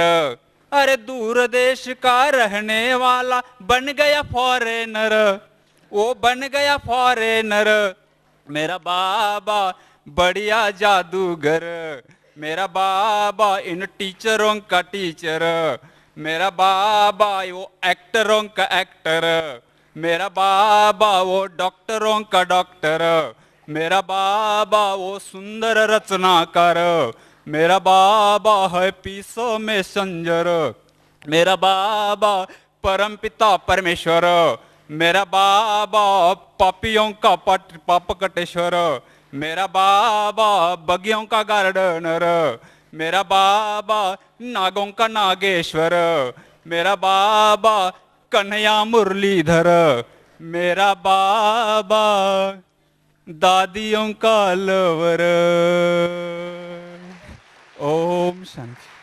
अरे दूर देश का रहने वाला बन गया फॉरेनर। वो बन गया फॉरेनर। मेरा बाबा बढ़िया जादूगर। मेरा बाबा इन टीचरों का टीचर। मेरा बाबा वो एक्टरों का एक्टर। मेरा बाबा वो डॉक्टरों का डॉक्टर। मेरा बाबा वो सुंदर रचनाकार, मेरा बाबा है पीसो मैसेंजर, मेरा बाबा परम पिता परमेश्वर, मेरा बाबा पापियों का पाप कटेश्वर, मेरा बाबा बगियों का गार्डनर, मेरा बाबा नागों का नागेश्वर, मेरा बाबा कन्हैया मुरलीधर, मेरा बाबा दादियों का लवर। ओम शांति।